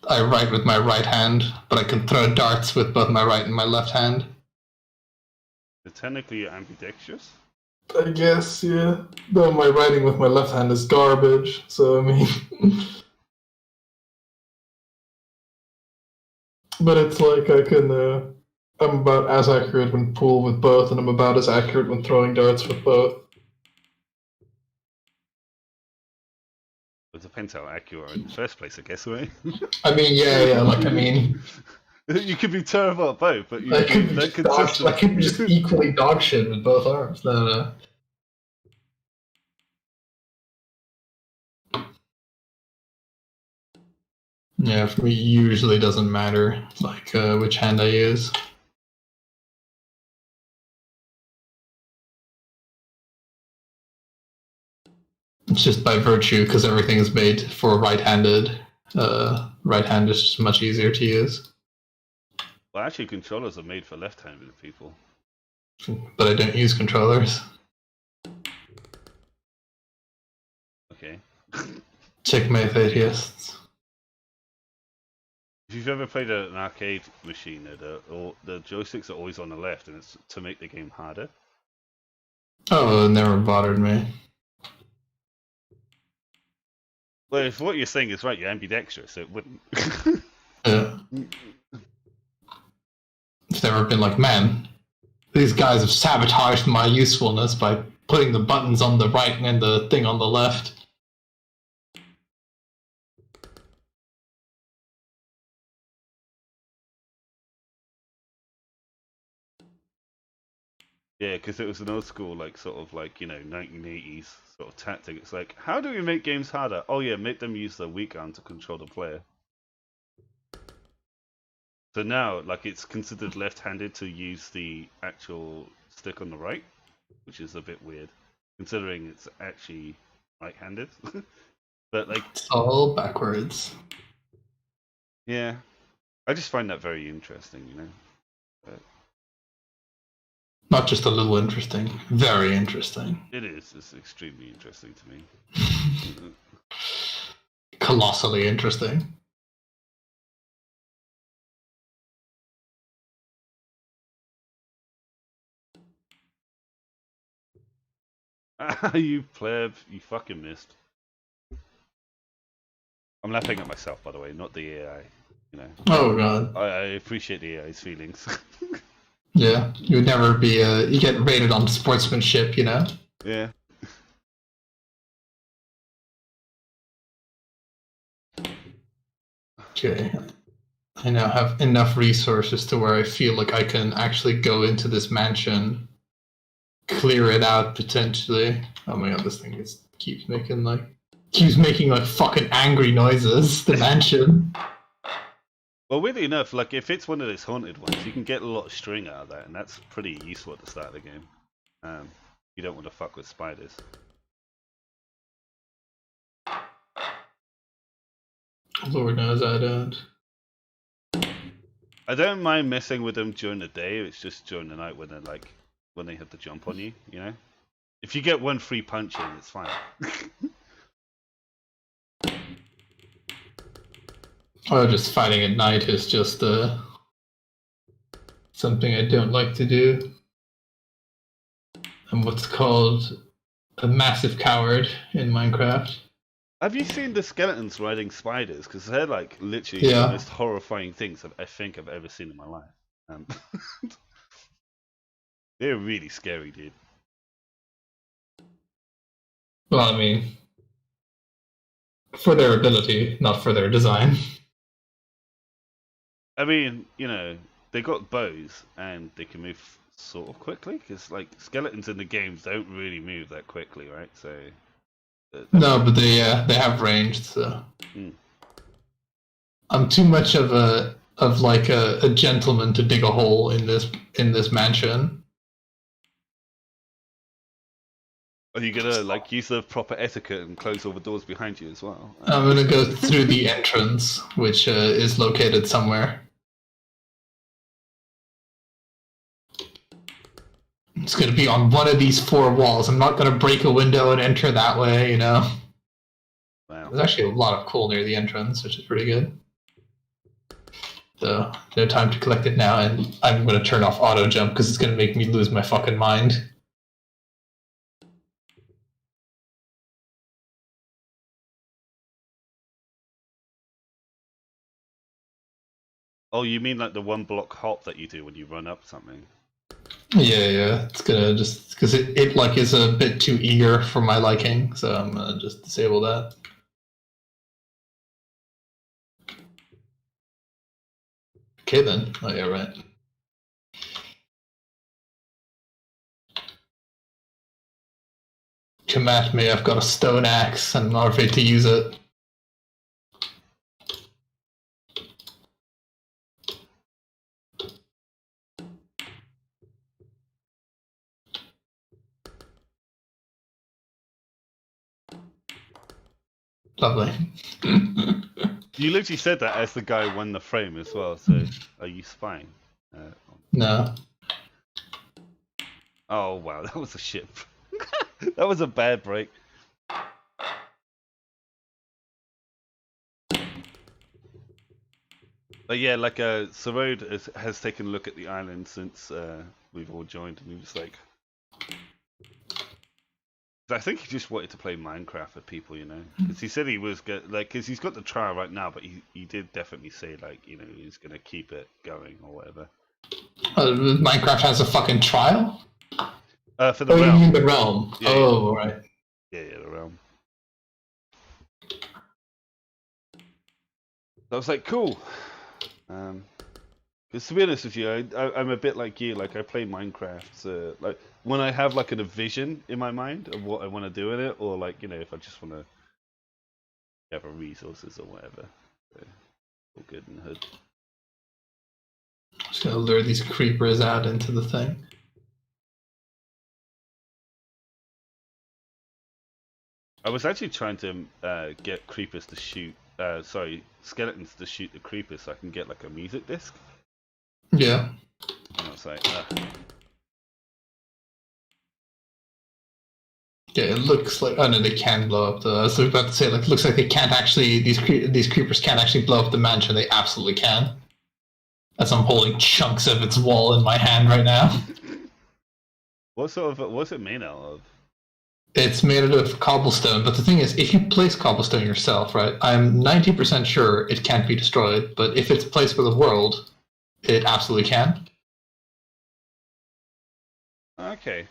write with my right hand, but I can throw darts with both my right and my left hand. So technically you're ambidextrous? I guess, yeah. Though my writing with my left hand is garbage, so I mean. But it's like I can. I'm about as accurate when pool with both, and I'm about as accurate when throwing darts with both. It depends how accurate in the first place, I guess, right? I mean, yeah. Like, I mean, You could be terrible at both, but you I could could be be just I could be just equally dog shit with both arms. No. Yeah, for me, it usually doesn't matter, like, which hand I use. It's just by virtue, because everything is made for right-handed. Right hand is just much easier to use. Well, actually, controllers are made for left-handed people. But I don't use controllers. Okay. Checkmate, atheists. If you've ever played an arcade machine, the joysticks are always on the left, and it's to make the game harder. Oh, it never bothered me. Well, if what you're saying is right, you're ambidextrous, so it wouldn't. Yeah. It's never been like, man, these guys have sabotaged my usefulness by putting the buttons on the right and the thing on the left. Yeah, because it was an old school, like, sort of like, 1980s sort of tactic. It's like, how do we make games harder? Oh yeah, make them use the weak arm to control the player. So now, like, it's considered left-handed to use the actual stick on the right, which is a bit weird, considering it's actually right-handed. But, like... It's all backwards. Yeah. I just find that very interesting, But... Not just a little interesting, very interesting. It is. It's extremely interesting to me. Colossally interesting. You pleb, you fucking missed. I'm laughing at myself, by the way, not the AI. Oh god. I appreciate the AI's feelings. Yeah, you would never be. You get rated on sportsmanship, Yeah. Okay. I now have enough resources to where I feel like I can actually go into this mansion, clear it out potentially. Oh my god, this thing keeps making like fucking angry noises. The mansion. Well, weirdly enough, like, if it's one of those haunted ones, you can get a lot of string out of that, and that's pretty useful at the start of the game. You don't want to fuck with spiders. Lord knows I don't. I don't mind messing with them during the day. It's just during the night when they have to jump on you. If you get one free punch in, it's fine. Oh, just fighting at night is just something I don't like to do. I'm what's called a massive coward in Minecraft. Have you seen the skeletons riding spiders? Because they're like literally the most horrifying things I think I've ever seen in my life. They're really scary, dude. Well, I mean, for their ability, not for their design. I mean, they got bows and they can move sort of quickly, because like skeletons in the games don't really move that quickly, right? So no, but they have range. So I'm too much of a gentleman to dig a hole in this mansion. Are you gonna like use the proper etiquette and close all the doors behind you as well? I'm gonna go through the entrance, which is located somewhere. It's going to be on one of these 4 walls. I'm not going to break a window and enter that way, Wow. There's actually a lot of coal near the entrance, which is pretty good. So, no time to collect it now, and I'm going to turn off auto jump because it's going to make me lose my fucking mind. Oh, you mean like the 1 block hop that you do when you run up something? Yeah. It's gonna just because it like is a bit too eager for my liking, so I'm gonna just disable that. Okay then. Oh yeah, right. Come at me, I've got a stone axe and I'm not afraid to use it. Lovely. You literally said that as the guy won the frame as well, so are you spying? No. Oh wow, that was a shit. That was a bad break. But yeah, like Sarod has taken a look at the island since we've all joined, and he was like, I think he just wanted to play Minecraft with people, you know, because he said he was because he's got the trial right now, but he did definitely say like, you know, he's gonna keep it going or whatever. Minecraft has a fucking trial? For the realm. realm. You mean the realm? Yeah, oh, right. Yeah, the realm. I was like, cool. Because to be honest with you, I'm a bit like you. Like I play Minecraft. So like when I have like a vision in my mind of what I want to do in it, or like, you know, if I just want to gather resources or whatever, so, all good in the hood. Just gonna lure these creepers out into the thing. I was actually trying to get creepers to shoot. Skeletons to shoot the creepers, so I can get like a music disc. Yeah. And I was like, Yeah, it looks like. Oh no, they can blow up. I was about to say, like, it looks like they can't actually. These creepers can't actually blow up the mansion. They absolutely can. As I'm holding chunks of its wall in my hand right now. what's it made out of? It's made out of cobblestone, but the thing is, if you place cobblestone yourself, right, I'm 90% sure it can't be destroyed, but if it's placed with a world, it absolutely can. Okay.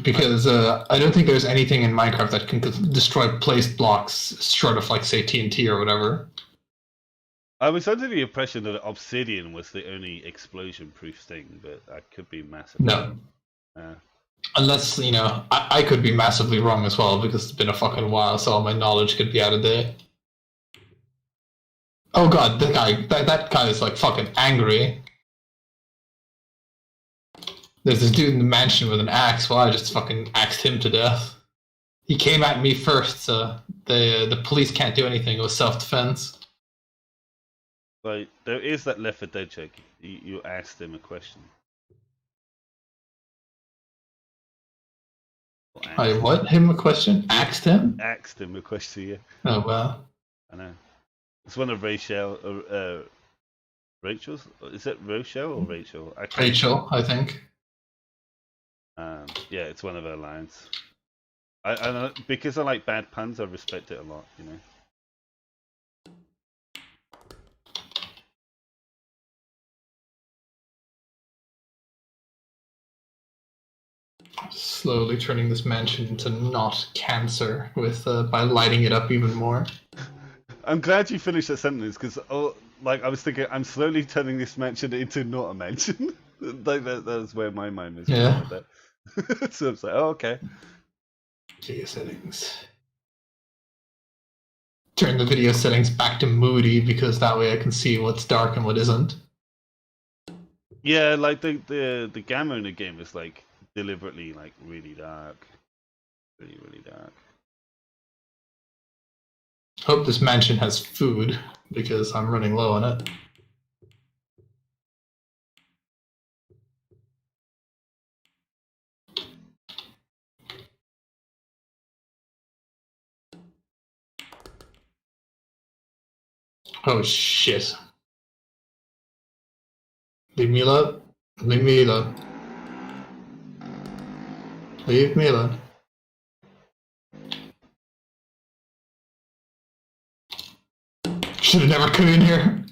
Because I don't think there's anything in Minecraft that can destroy placed blocks short of, like, say, TNT or whatever. I was under the impression that obsidian was the only explosion-proof thing, but I could be massively No. wrong. Unless, you know, I could be massively wrong as well, because it's been a fucking while, so all my knowledge could be out of date. Oh god, that guy is, like, fucking angry. There's this dude in the mansion with an axe. Well, I just fucking axed him to death. He came at me first, so the police can't do anything. It was self-defense. But there is that Left 4 Dead check. You asked him a question. I what? Him a question? Axed him? Asked him a question, yeah. Oh, well. I know. It's one of Rachel's. Is it Rochelle or Rachel? Rachel, I think. Yeah, it's one of her lines. I because I like bad puns, I respect it a lot, you know. Slowly turning this mansion into not cancer with by lighting it up even more. I'm glad you finished that sentence because, like, I was thinking, I'm slowly turning this mansion into not a mansion. Like that's where my mind was. Yeah. Like that. So I was like, oh, okay. Video settings. Turn the video settings back to moody because that way I can see what's dark and what isn't. Yeah, like the gamma in the game is like deliberately like really dark, really dark. Hope this mansion has food because I'm running low on it. Oh shit. Leave me alone. Leave me alone. Leave me alone. Should have never come in here.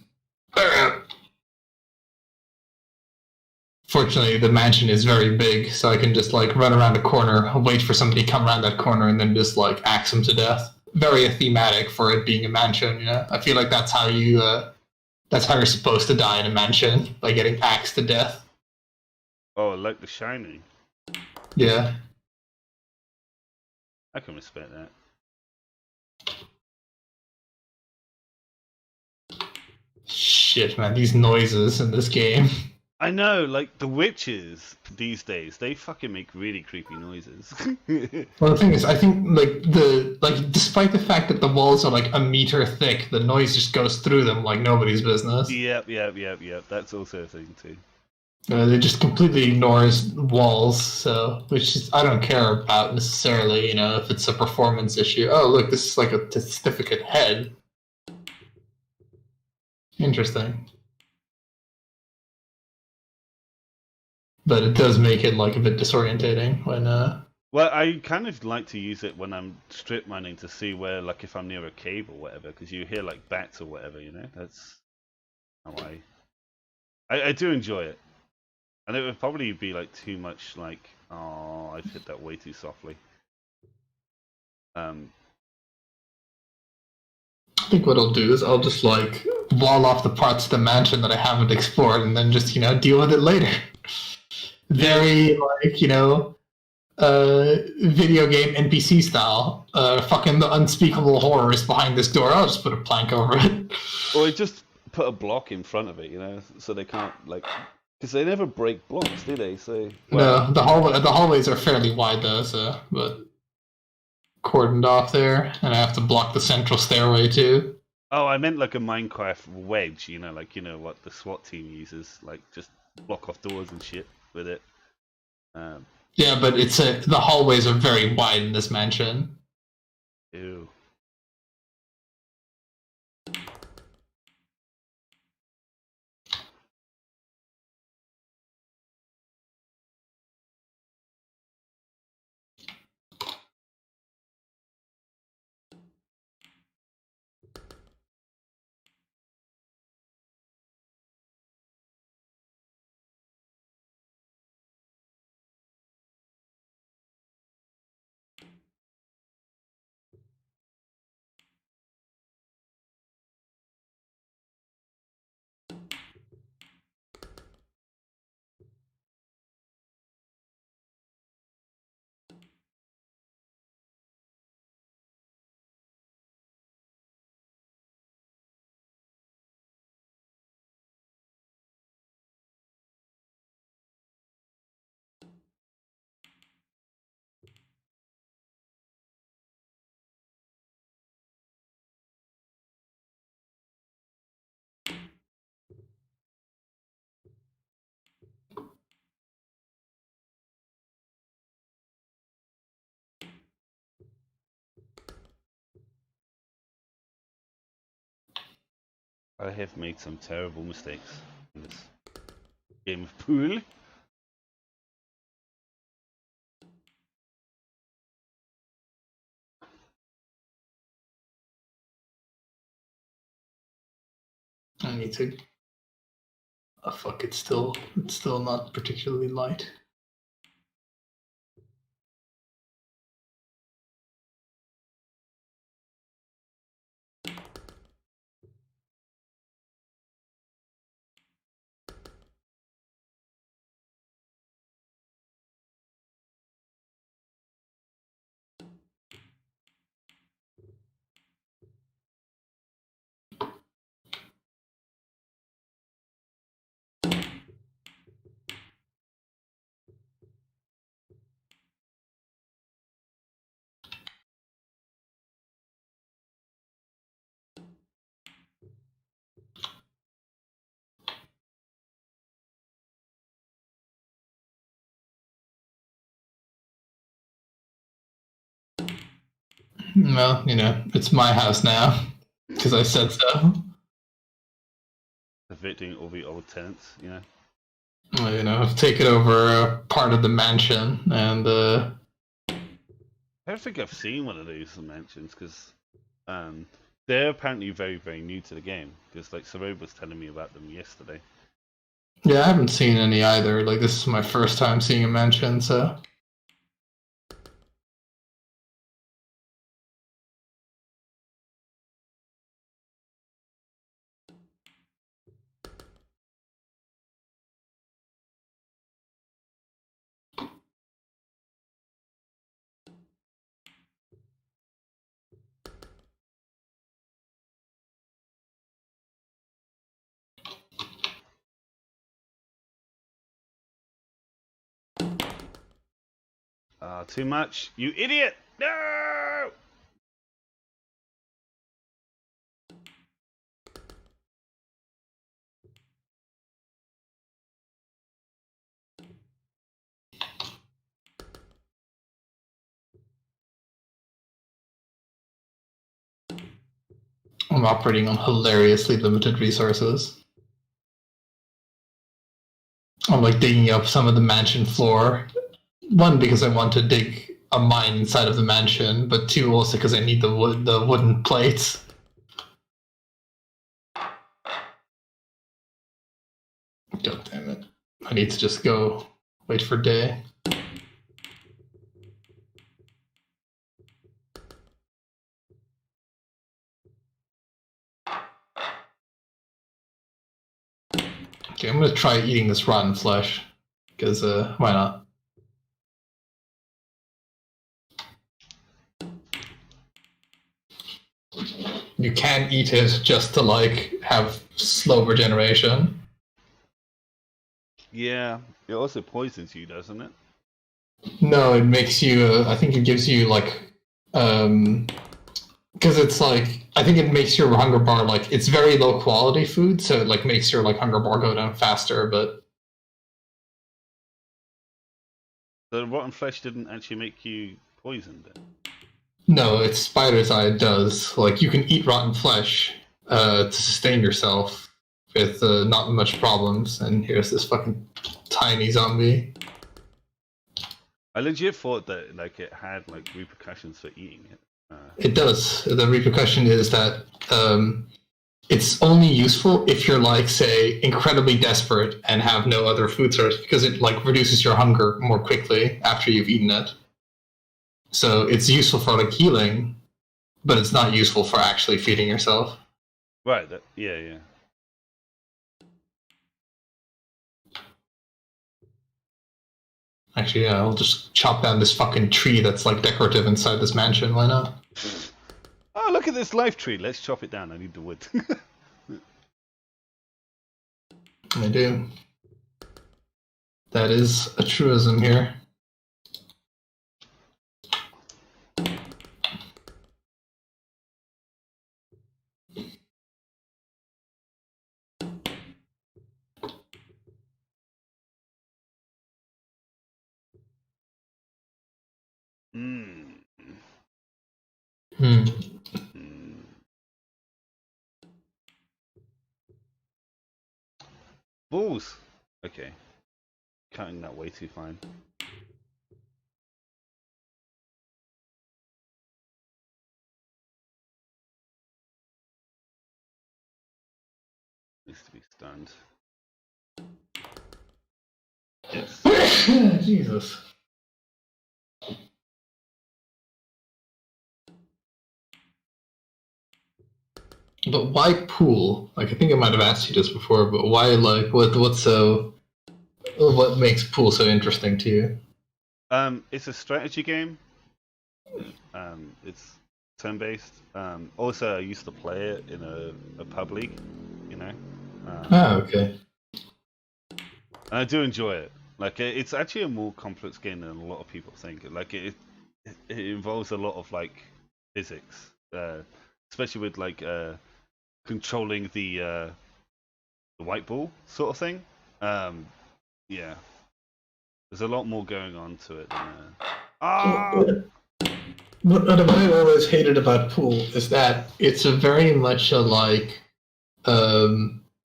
Fortunately, the mansion is very big, so I can just like run around a corner, wait for somebody to come around that corner, and then just like axe them to death. Very thematic for it being a mansion. You know, I feel like that's how you're supposed to die in a mansion, by getting axed to death. Oh, like The Shining. Yeah. I can respect that. Shit, man, these noises in this game. I know, like the witches these days, they fucking make really creepy noises. Well, the thing is, I think despite the fact that the walls are like a meter thick, the noise just goes through them like nobody's business. Yep. That's also a thing too. They just completely ignores walls, so which is, I don't care about necessarily. You know, if it's a performance issue. Oh, look, this is like a certificate head. Interesting. But it does make it like a bit disorientating when. Well, I kind of like to use it when I'm strip mining to see where, like, if I'm near a cave or whatever, because you hear like bats or whatever. You know, that's how I do enjoy it. And it would probably be like too much like, oh, I've hit that way too softly. I think what I'll do is I'll just like wall off the parts of the mansion that I haven't explored, and then just deal with it later. Very like video game NPC style. Fucking the unspeakable horror is behind this door. I'll just put a plank over it. Or just put a block in front of it, so they can't like. Because they never break blocks, do they? So no, the hallways are fairly wide though, but cordoned off there, and I have to block the central stairway too. Oh, I meant like a Minecraft wedge, like what the SWAT team uses, like just block off doors and shit with it. Yeah, but the hallways are very wide in this mansion. Ew. I have made some terrible mistakes in this game of pool. I need to. Oh fuck! It's still not particularly light. Well, it's my house now because I said so. Evicting all the old tenants, Well, I've taken over part of the mansion, and I don't think I've seen one of these mansions because they're apparently very, very new to the game. Because like Sarob was telling me about them yesterday. Yeah, I haven't seen any either. Like, this is my first time seeing a mansion, so. Too much. You idiot! No! I'm operating on hilariously limited resources. I'm like digging up some of the mansion floor. One, because I want to dig a mine inside of the mansion, but two, also because I need the wooden plates. God damn it. I need to just go wait for day. Okay, I'm gonna try eating this rotten flesh. Because, why not? You can eat it just to, like, have slow regeneration. Yeah, it also poisons you, doesn't it? No, it makes you, I think it gives you, like, because it's like, I think it makes your hunger bar, like, it's very low quality food, so it, like, makes your, like, hunger bar go down faster, but... The rotten flesh didn't actually make you poisoned then? No, it's spider's eye does. Like, you can eat rotten flesh to sustain yourself with not much problems, and here's this fucking tiny zombie. I legit thought that like it had like repercussions for eating it. It does. The repercussion is that it's only useful if you're, like, say, incredibly desperate and have no other food source, because it, like, reduces your hunger more quickly after you've eaten it. So it's useful for, like, healing, but it's not useful for actually feeding yourself. Right. Yeah. Actually, yeah, I'll just chop down this fucking tree that's, like, decorative inside this mansion. Why not? Oh, look at this life tree. Let's chop it down. I need the wood. I do. That is a truism here. Hmm. Balls. Okay. Cutting that way too fine. Needs to be stunned. Yes. Jesus. But why pool? Like, I think I might have asked you this before, but why, like, what makes pool so interesting to you? It's a strategy game. It's turn-based. Also, I used to play it in a pub league. You know. Okay. I do enjoy it. Like, it's actually a more complex game than a lot of people think. Like, it involves a lot of like physics, especially with like controlling the white ball sort of thing. Yeah, there's a lot more going on to it than. What I always hated about pool is that it's a very much a, like,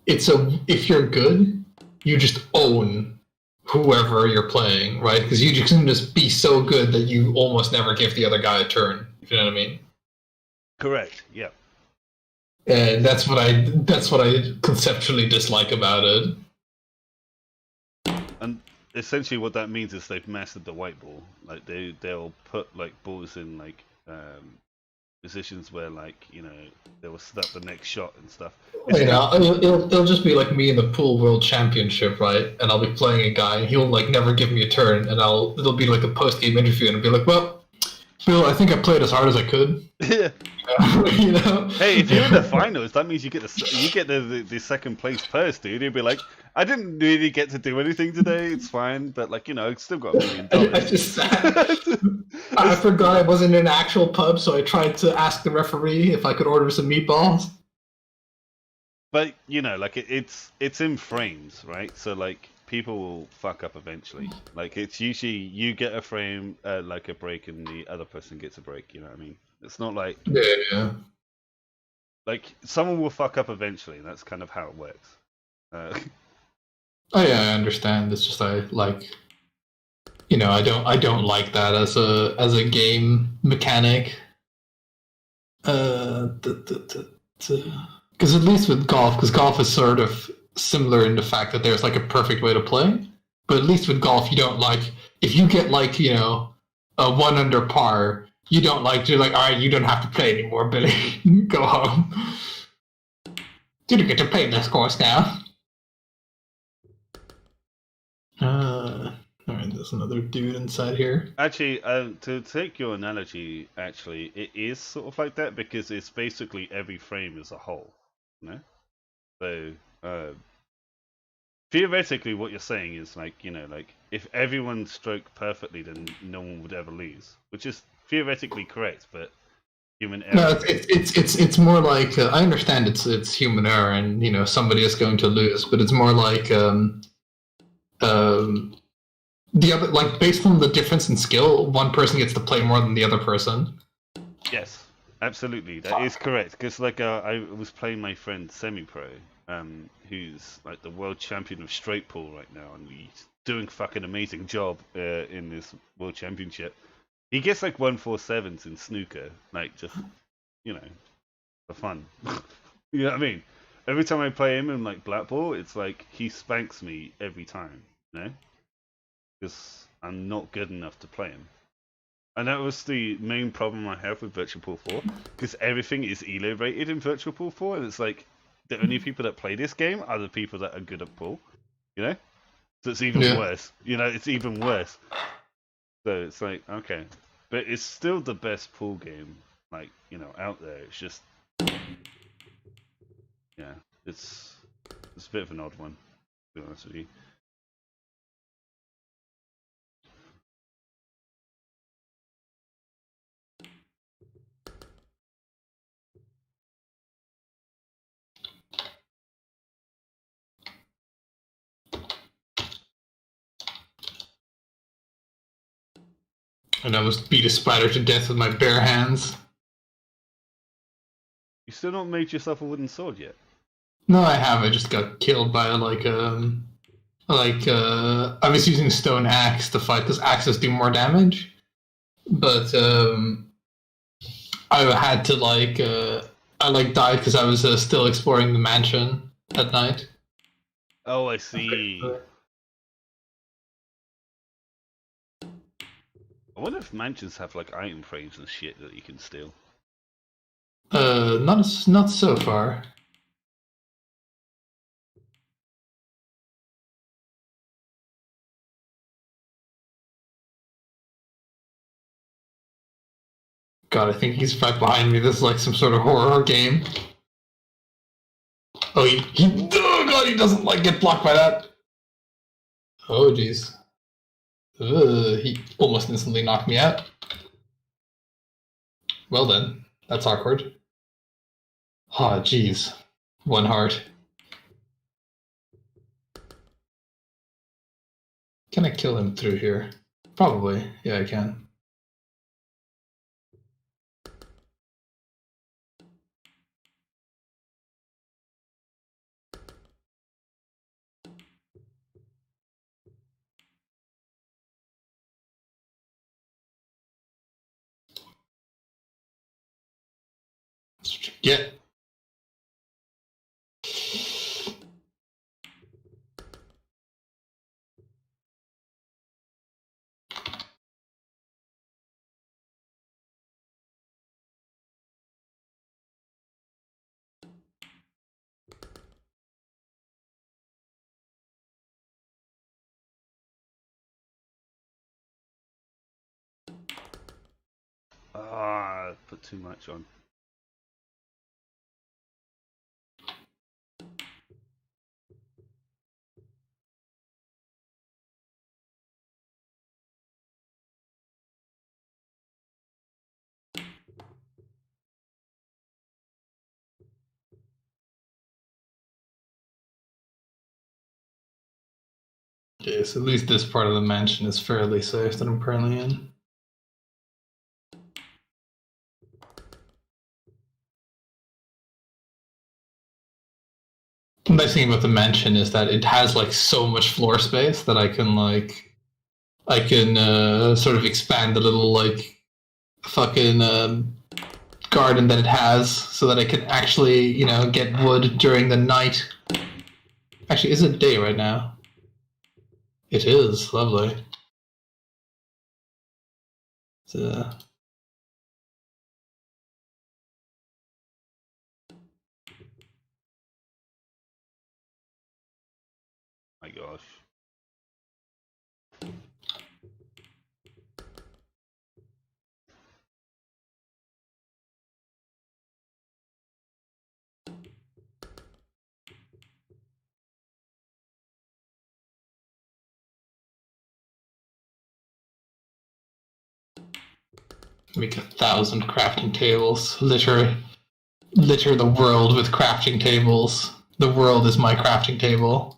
if you're good, you just own whoever you're playing, right? Because you can just be so good that you almost never give the other guy a turn. If you know what I mean? Correct. Yeah. And that's what I conceptually dislike about it. And essentially, what that means is they've mastered the white ball. Like they'll put like balls in like positions where like they will set up the next shot and stuff. It's It'll just be like me in the pool world championship, right? And I'll be playing a guy, and he'll like never give me a turn, and it'll be like a post game interview, and I'll be like, well, Bill, I think I played as hard as I could. Yeah. You know? Hey, if you're in the finals, that means you get the second place purse, dude. You'll be like, I didn't really get to do anything today. It's fine, but like I still got $1 million. I just I forgot I wasn't in an actual pub, so I tried to ask the referee if I could order some meatballs. But like it's in frames, right? So like people will fuck up eventually. Like it's usually you get a frame, like a break, and the other person gets a break. You know what I mean? It's not like like someone will fuck up eventually. And that's kind of how it works. Oh yeah, I understand. It's just I don't like that as a game mechanic. Because at least with golf, because golf is sort of similar in the fact that there's like a perfect way to play. But at least with golf, you don't like if you get like a 1 under par. You're like, all right, you don't have to play anymore, Billy. Go home. You don't get to play this course now. All right, there's another dude inside here. Actually, to take your analogy, actually, it is sort of like that because it's basically every frame is a whole, So, theoretically, what you're saying is like, like if everyone stroked perfectly, then no one would ever lose, which is theoretically correct, but human error. No, it's more like I understand it's human error, and somebody is going to lose, but it's more like the other, like based on the difference in skill, one person gets to play more than the other person. Yes, absolutely, that is correct. Because like I was playing my friend SemiPro, who's like the world champion of straight pool right now, and he's doing fucking amazing job in this world championship. He gets like 147s in snooker, like just for fun. You know what I mean? Every time I play him in like black ball, it's like he spanks me every time, because I'm not good enough to play him. And that was the main problem I have with Virtual Pool 4, because everything is elo rated in Virtual Pool 4, and it's like the only people that play this game are the people that are good at pool, So it's even worse. It's even worse. So it's like, okay, but it's still the best pool game, like out there. It's just, yeah, it's a bit of an odd one, to be honest with you. And I was beat a spider to death with my bare hands. You still not made yourself a wooden sword yet? No, I have. I just got killed by I was using a stone axe to fight because axes do more damage. But I had to I died because I was still exploring the mansion at night. Oh, I see. I wonder if mansions have like item frames and shit that you can steal. Not so far. God, I think he's right behind me. This is like some sort of horror game. Oh, oh God, he doesn't get blocked by that. Oh, jeez. He almost instantly knocked me out. Well then, that's awkward. Oh, jeez. 1 heart. Can I kill him through here? Probably. Yeah, I can. Get. Ah, put too much on. Yes, at least this part of the mansion is fairly safe that I'm currently in. The nice thing about the mansion is that it has like so much floor space that I can sort of expand the little like fucking garden that it has so that I can actually, you know, get wood during the night. Actually, is it day right now? It is. Lovely. So, My gosh. make 1,000 crafting tables. Litter the world with crafting tables. The world is my crafting table.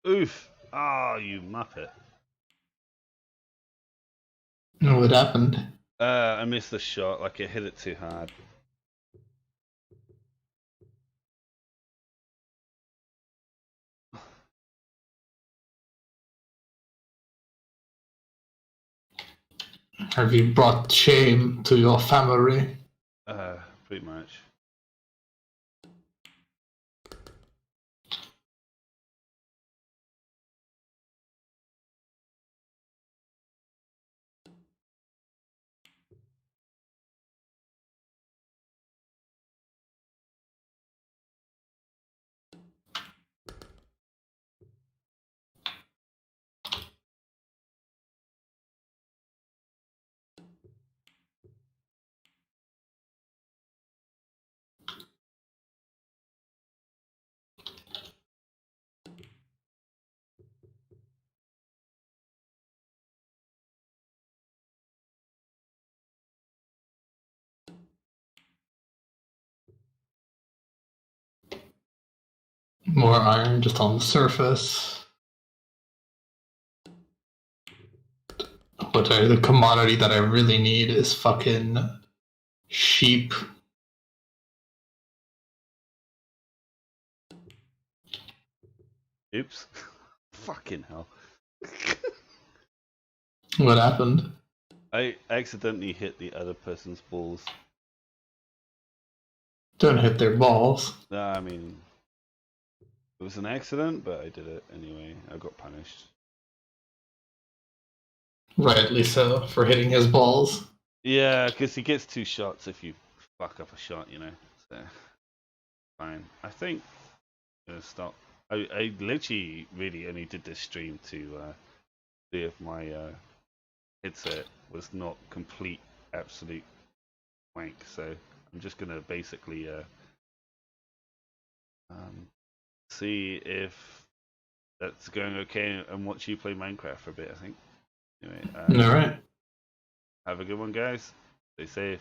Oof! Ah, you muppet. What happened? I missed the shot, like it hit it too hard. Have you brought shame to your family? Pretty much. More iron just on the surface. But the commodity that I really need is fucking sheep. Oops. Fucking hell. What happened? I accidentally hit the other person's balls. Don't hit their balls. Nah, I mean, it was an accident, but I did it anyway. I got punished. Rightly so, for hitting his balls. Yeah, because he gets 2 shots if you fuck up a shot, you know. So, fine. I think I'm gonna stop. I literally really only did this stream to see if my headset was not complete absolute wank. So I'm just gonna basically see if that's going okay, and watch you play Minecraft for a bit. I think. Anyway, All right. have a good one, guys. Stay safe.